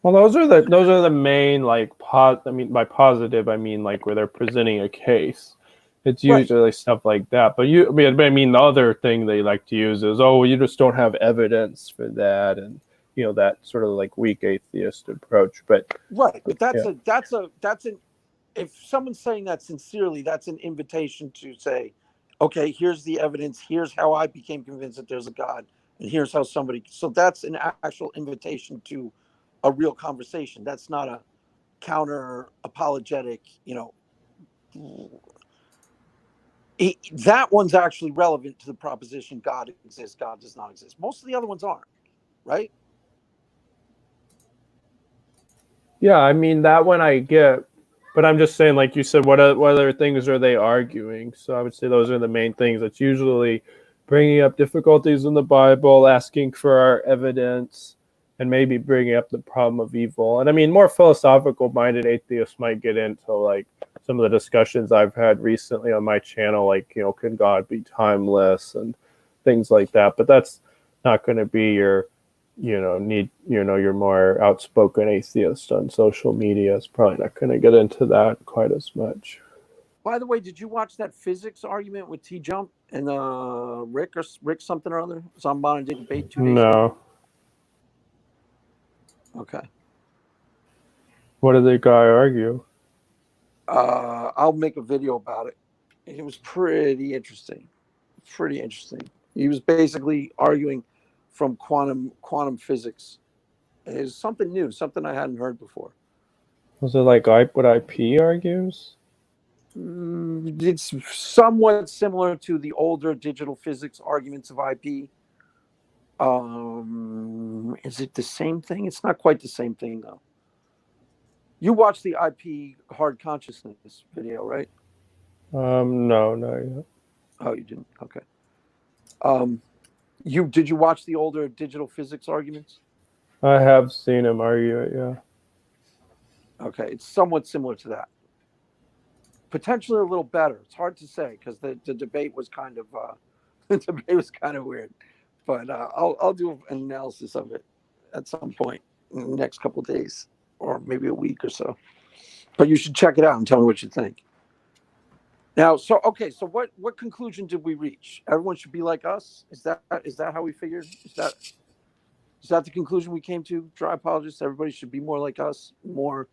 Well, those are the main like by positive I mean like where they're presenting a case. It's usually right. Stuff like that. But the other thing they like to use is, you just don't have evidence for that, and that sort of like weak atheist approach. But right, but that's an if someone's saying that sincerely, that's an invitation to say, okay, here's the evidence. Here's how I became convinced that there's a God. And here's how somebody. So that's an actual invitation to a real conversation. That's not a counter apologetic, that one's actually relevant to the proposition God exists, God does not exist. Most of the other ones aren't, right? Yeah, I mean that one I get, but I'm just saying, like you said, what other things are they arguing? So I would say those are the main things. It's usually bringing up difficulties in the Bible, asking for our evidence, and maybe bringing up the problem of evil. And I mean, more philosophical-minded atheists might get into like some of the discussions I've had recently on my channel, like, can God be timeless and things like that. But that's not going to be your your more outspoken atheist on social media is probably not going to get into that quite as much. By the way, did you watch that physics argument with T Jump and Rick something or other? It was on Modern Day Debate 2 days ago. No. Okay. What did the guy argue? I'll make a video about it. It was pretty interesting. He was basically arguing from quantum physics. It was something new, something I hadn't heard before. Was it like what IP argues? It's somewhat similar to the older digital physics arguments of IP. Is it the same thing? It's not quite the same thing, though. You watched the IP hard consciousness video, right? No, not yet. Oh, you didn't? Okay. Did you watch the older digital physics arguments? I have seen him argue it, yeah. Okay, it's somewhat similar to that. Potentially a little better. It's hard to say because the debate was kind of weird. But I'll do an analysis of it at some point in the next couple of days, or maybe a week or so. But you should check it out and tell me what you think. Now, so what conclusion did we reach? Everyone should be like us. Is that how we figured? Is that the conclusion we came to? Dry apologists. Everybody should be more like us, more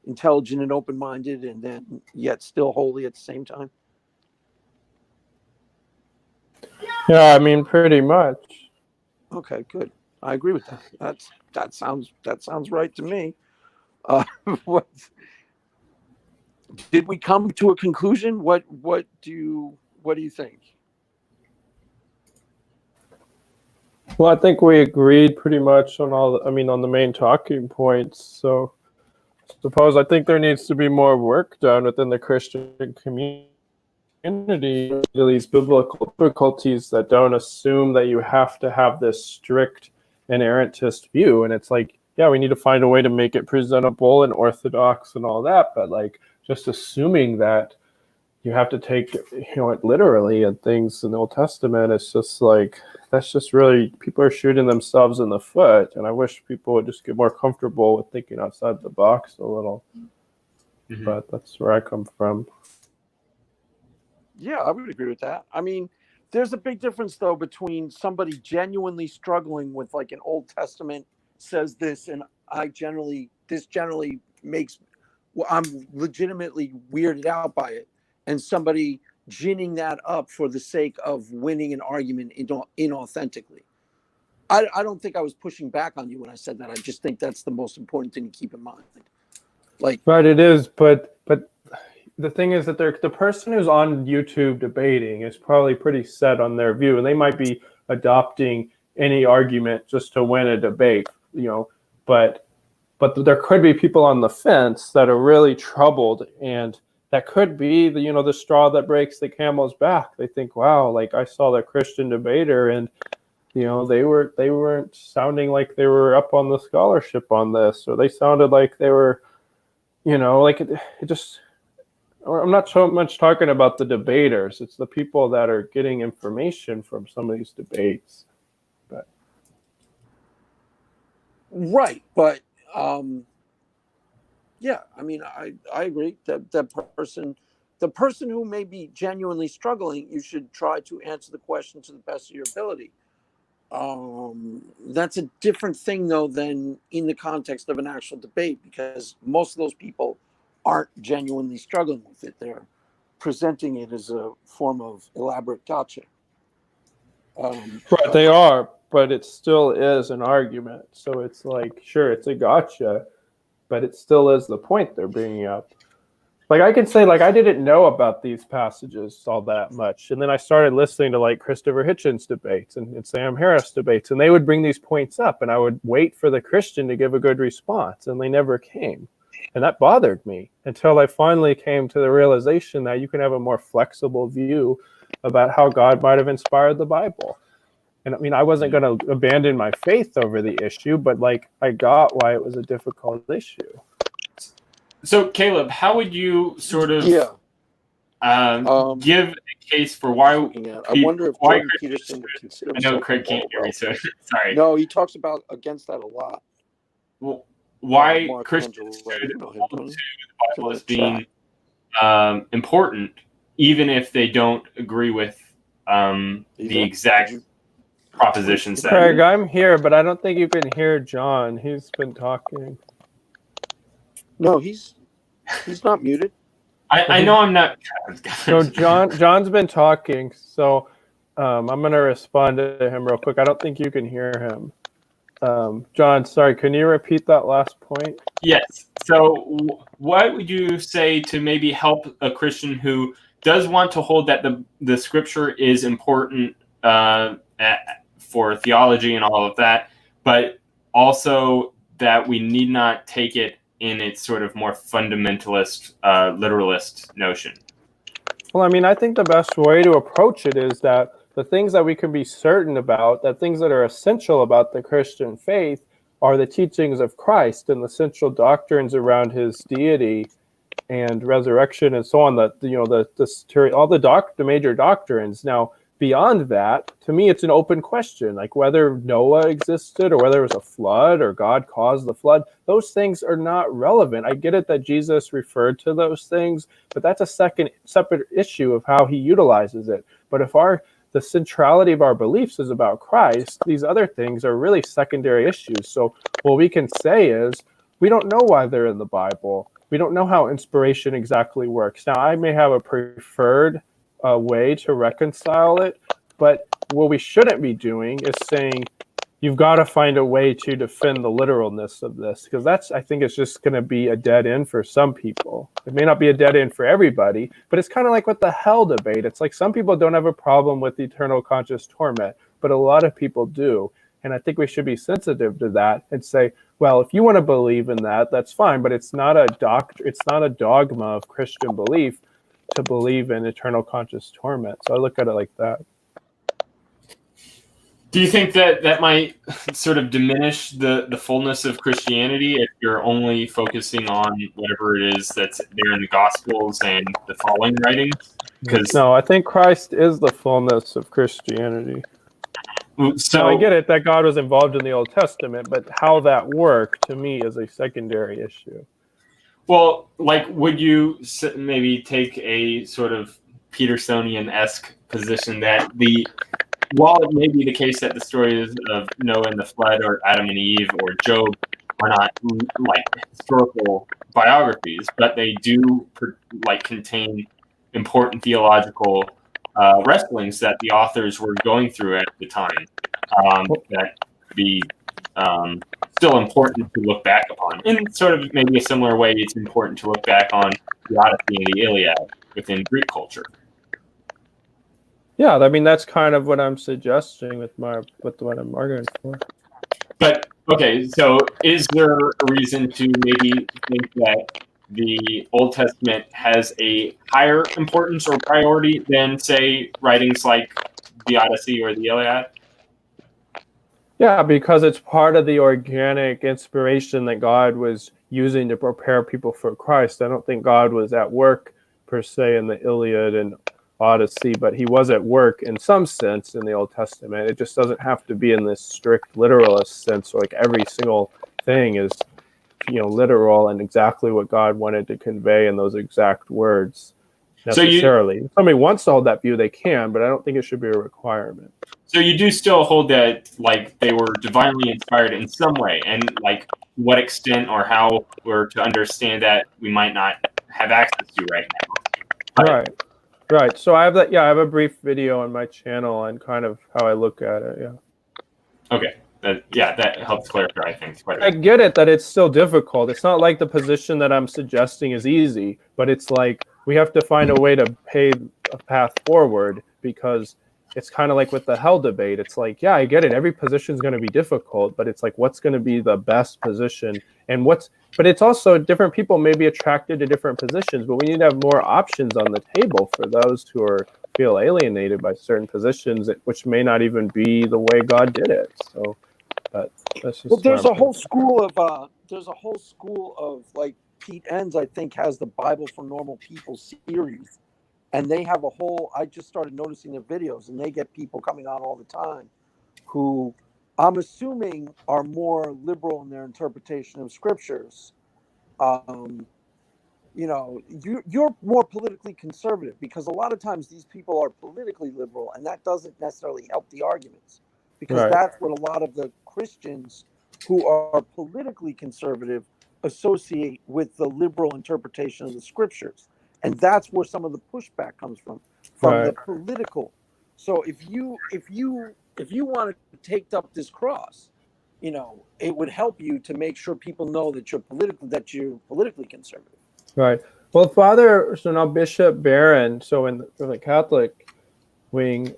intelligent and open-minded, and then yet still holy at the same time. Yeah, I mean, pretty much. Okay, good. I agree with that. That sounds right to me. What did we come to a conclusion? What do you think? Well, I think we agreed pretty much on on the main talking points. So I think there needs to be more work done within the Christian community to these biblical difficulties that don't assume that you have to have this strict inerrantist view. And it's like, yeah, we need to find a way to make it presentable and orthodox and all that. But like just assuming that you have to take it literally and things in the Old Testament, it's just like, that's just really, people are shooting themselves in the foot. And I wish people would just get more comfortable with thinking outside the box a little. Mm-hmm. But that's where I come from. Yeah, I would agree with that. I mean, there's a big difference though between somebody genuinely struggling with like an Old Testament says this, and this generally makes, I'm legitimately weirded out by it, and somebody ginning that up for the sake of winning an argument inauthentically. I don't think I was pushing back on you when I said that. I just think that's the most important thing to keep in mind. Like, right, it is, but the thing is that the person who's on YouTube debating is probably pretty set on their view, and they might be adopting any argument just to win a debate, but there could be people on the fence that are really troubled, and that could be the straw that breaks the camel's back. They think, wow, like I saw the Christian debater, and they weren't sounding like they were up on the scholarship on this, or they sounded like they were, like it just. I'm not so much talking about the debaters. It's the people that are getting information from some of these debates. But right, but yeah, I mean, I agree that the person who may be genuinely struggling, you should try to answer the question to the best of your ability. That's a different thing though than in the context of an actual debate, because most of those people aren't genuinely struggling with it. presenting it as a form of elaborate gotcha. Right, they are, but it still is an argument. So it's like, sure, it's a gotcha, but it still is the point they're bringing up. Like I can say, like I didn't know about these passages all that much, and then I started listening to like Christopher Hitchens debates and Sam Harris debates, and they would bring these points up, and I would wait for the Christian to give a good response, and they never came, and that bothered me until I finally came to the realization that you can have a more flexible view about how God might have inspired the Bible. And I mean, I wasn't going to abandon my faith over the issue, but like I got why it was a difficult issue. So, Caleb, how would you sort of give a case for why? I wonder if Jordan Peterson would consider himself. I know Craig can't hear me, so sorry. No, he talks about against that a lot. Well, why Christians should hold to the Bible as being important, even if they don't agree with the exact propositions. Craig, I'm here, but I don't think you can hear John. He's been talking. No, he's not muted. I know I'm not. So John's been talking, so I'm going to respond to him real quick. I don't think you can hear him. John, sorry, can you repeat that last point? Yes. So what would you say to maybe help a Christian who does want to hold that the scripture is important for theology and all of that, but also that we need not take it in its sort of more fundamentalist, literalist notion? Well, I mean, I think the best way to approach it is that the things that we can be certain about, the things that are essential about the Christian faith, are the teachings of Christ and the central doctrines around his deity and resurrection and so on. All the major doctrines. Now, beyond that, to me, it's an open question, like whether Noah existed or whether it was a flood or God caused the flood. Those things are not relevant. I get it that Jesus referred to those things, but that's a separate issue of how he utilizes it. But if the centrality of our beliefs is about Christ, these other things are really secondary issues. So what we can say is, we don't know why they're in the Bible. We don't know how inspiration exactly works. Now, I may have a preferred way to reconcile it, but what we shouldn't be doing is saying you've got to find a way to defend the literalness of this, because I think it's just going to be a dead end for some people. It may not be a dead end for everybody, but it's kind of like with the hell debate. It's like some people don't have a problem with eternal conscious torment, but a lot of people do. And I think we should be sensitive to that and say, well, if you want to believe in that, that's fine, but it's not a dogma of Christian belief to believe in eternal conscious torment. So I look at it like that. Do you think that might sort of diminish the fullness of Christianity if you're only focusing on whatever it is that's there in the Gospels and the following writings? No, I think Christ is the fullness of Christianity. So I get it that God was involved in the Old Testament, but how that worked to me is a secondary issue. Well, like, would you maybe take a sort of Petersonian-esque position that while it may be the case that the stories of Noah and the flood or Adam and Eve or Job are not like historical biographies, but they do contain important theological wrestlings that the authors were going through at the time that be still important to look back upon. In sort of maybe a similar way, it's important to look back on the Odyssey and the Iliad within Greek culture. Yeah, I mean, that's kind of what I'm suggesting with what I'm arguing for. But, okay, so is there a reason to maybe think that the Old Testament has a higher importance or priority than, say, writings like the Odyssey or the Iliad? Yeah, because it's part of the organic inspiration that God was using to prepare people for Christ. I don't think God was at work, per se, in the Iliad and Odyssey, but he was at work in some sense in the Old Testament. It just doesn't have to be in this strict literalist sense, like every single thing is, literal and exactly what God wanted to convey in those exact words necessarily. If somebody wants to hold that view, they can, but I don't think it should be a requirement. So you do still hold that, like, they were divinely inspired in some way, and like what extent or how we're to understand that we might not have access to right now. Right. Right. So I have that. Yeah, I have a brief video on my channel on kind of how I look at it. Yeah. Okay. That helps clarify, I think, quite a I bit. get it that it's still difficult. It's not like the position that I'm suggesting is easy, but it's like we have to find a way to pave a path forward, because it's kind of like with the hell debate. It's like, yeah, I get it. Every position is going to be difficult, but it's like, what's going to be the best position? And but it's also different people may be attracted to different positions, but we need to have more options on the table for those who feel alienated by certain positions, which may not even be the way God did it. So, but that's just Well, where there's I'm a whole school of like Pete Enns, I think, has the Bible for Normal People series, and they have a whole. I just started noticing their videos, and they get people coming on all the time who I'm assuming are more liberal in their interpretation of scriptures. Um, you're more politically conservative, because a lot of times these people are politically liberal, and that doesn't necessarily help the arguments, because right. that's what a lot of the Christians who are politically conservative associate with the liberal interpretation of the scriptures, and that's where some of the pushback comes from the Right. political. So if you want to take up this cross, it would help you to make sure people know that you're politically conservative. Right. Well, so now Bishop Barron, so in the Catholic wing,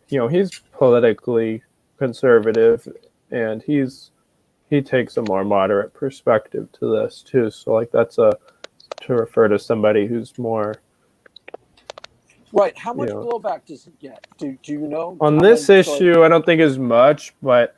he's politically conservative, and he takes a more moderate perspective to this too. So like to refer to somebody who's more Right. How much blowback does he get? Do you know? on this issue? I don't think as much, but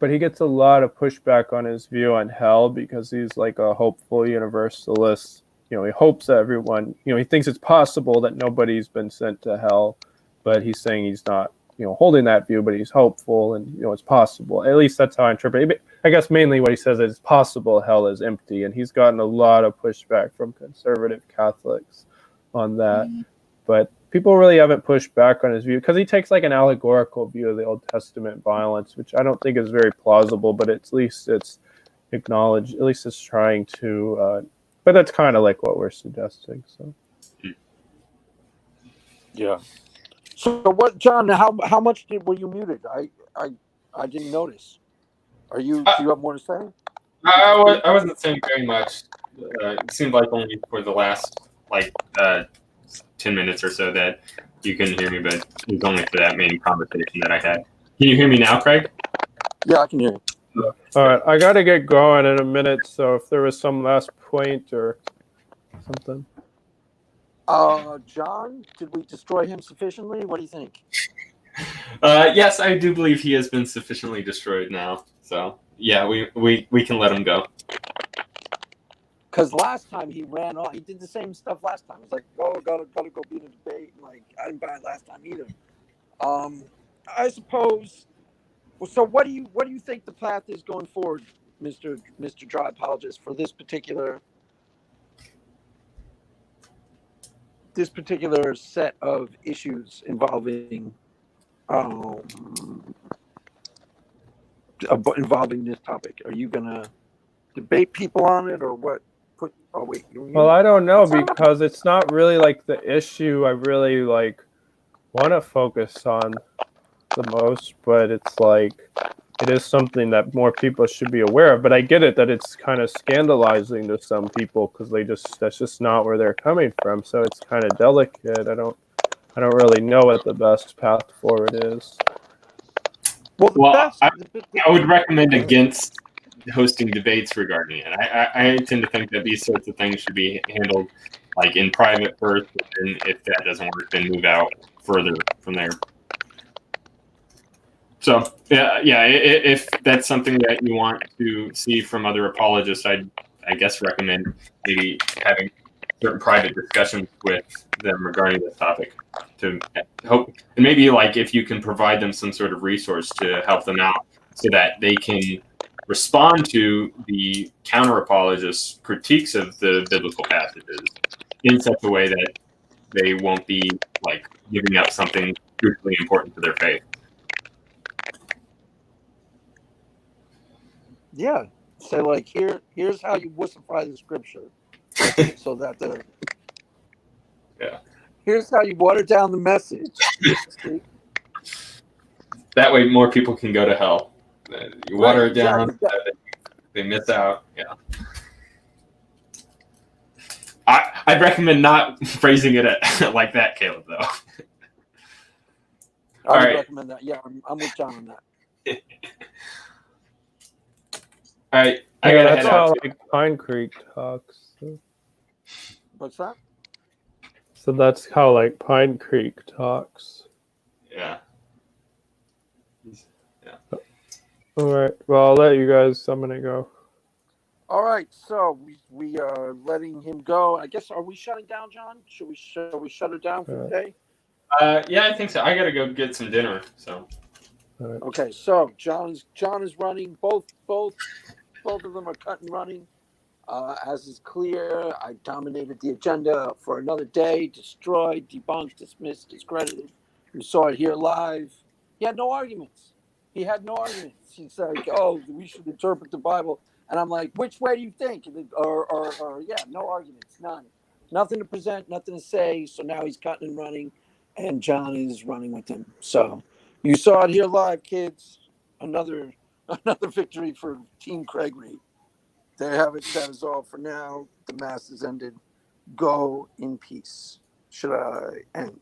he gets a lot of pushback on his view on hell, because he's like a hopeful universalist. He hopes that everyone, he thinks it's possible that nobody's been sent to hell, but he's saying he's not, holding that view, but he's hopeful, and, it's possible. At least that's how I interpret it. I guess mainly what he says is it's possible hell is empty, and he's gotten a lot of pushback from conservative Catholics on that. Mm-hmm. But people really haven't pushed back on his view, because he takes like an allegorical view of the Old Testament violence, which I don't think is very plausible, but at least it's acknowledged, at least it's trying to, but that's kind of like what we're suggesting. So, yeah. So what, John? How much were you muted? I didn't notice. Do you have more to say? I wasn't saying very much. It seemed like only for the last 10 minutes or so that you couldn't hear me, but it was only for that main conversation that I had. Can you hear me now, Craig? Yeah, I can hear you. All right, I got to get going in a minute, so if there was some last point or something. John, did we destroy him sufficiently? What do you think? Yes, I do believe he has been sufficiently destroyed now. So yeah, we can let him go. Because last time he ran off, he did the same stuff last time. It's like, oh, gotta go be in a debate. Like, I didn't buy it last time either. I suppose. Well, so what do you think the path is going forward, Mr. Dry Apologist, for this particular set of issues involving this topic? Are you gonna debate people on it, or what? Well, I don't know, because it's not really like the issue I really want to focus on the most, but it's like it is something that more people should be aware of. But I get it that it's kind of scandalizing to some people, because that's just not where they're coming from. So it's kind of delicate. I don't really know what the best path forward is. Well, I would recommend against hosting debates regarding it. I tend to think that these sorts of things should be handled in private first, and if that doesn't work, then move out further from there. So yeah, if that's something that you want to see from other apologists, I guess recommend maybe having certain private discussions with them regarding this topic to hope, and maybe if you can provide them some sort of resource to help them out so that they can respond to the counter-apologists' critiques of the biblical passages in such a way that they won't be giving up something crucially important to their faith. Yeah. So here's how you wussify the scripture, so that Here's how you water down the message. See? That way, more people can go to hell. You water it down, exactly. they miss out. Yeah. I'd recommend not phrasing it like that, Caleb, though. I would right. recommend that. Yeah, I'm with John on that. All right. I Yeah, gotta that's head how out. like Pine Creek talks. What's that? So that's how like Pine Creek talks. Yeah. All right. Well, I'll let you guys. I'm gonna go. All right, so we are letting him go. I guess, are we shutting down, John? Shall we shut it down for the day? Yeah, I think so. I gotta go get some dinner. So. All right. Okay, so John is running. Both of them are cut and running. As is clear, I dominated the agenda for another day. Destroyed, debunked, dismissed, discredited. You saw it here live. He had no arguments. He's like, "Oh, we should interpret the Bible," and I'm like, "Which way do you think?" Or yeah, no arguments, none, nothing to present, nothing to say. So now he's cutting and running, and John is running with him. So you saw it here live, kids. Another victory for Team Craig Reed. There you have it. That is all for now. The mass is ended. Go in peace. Should I end?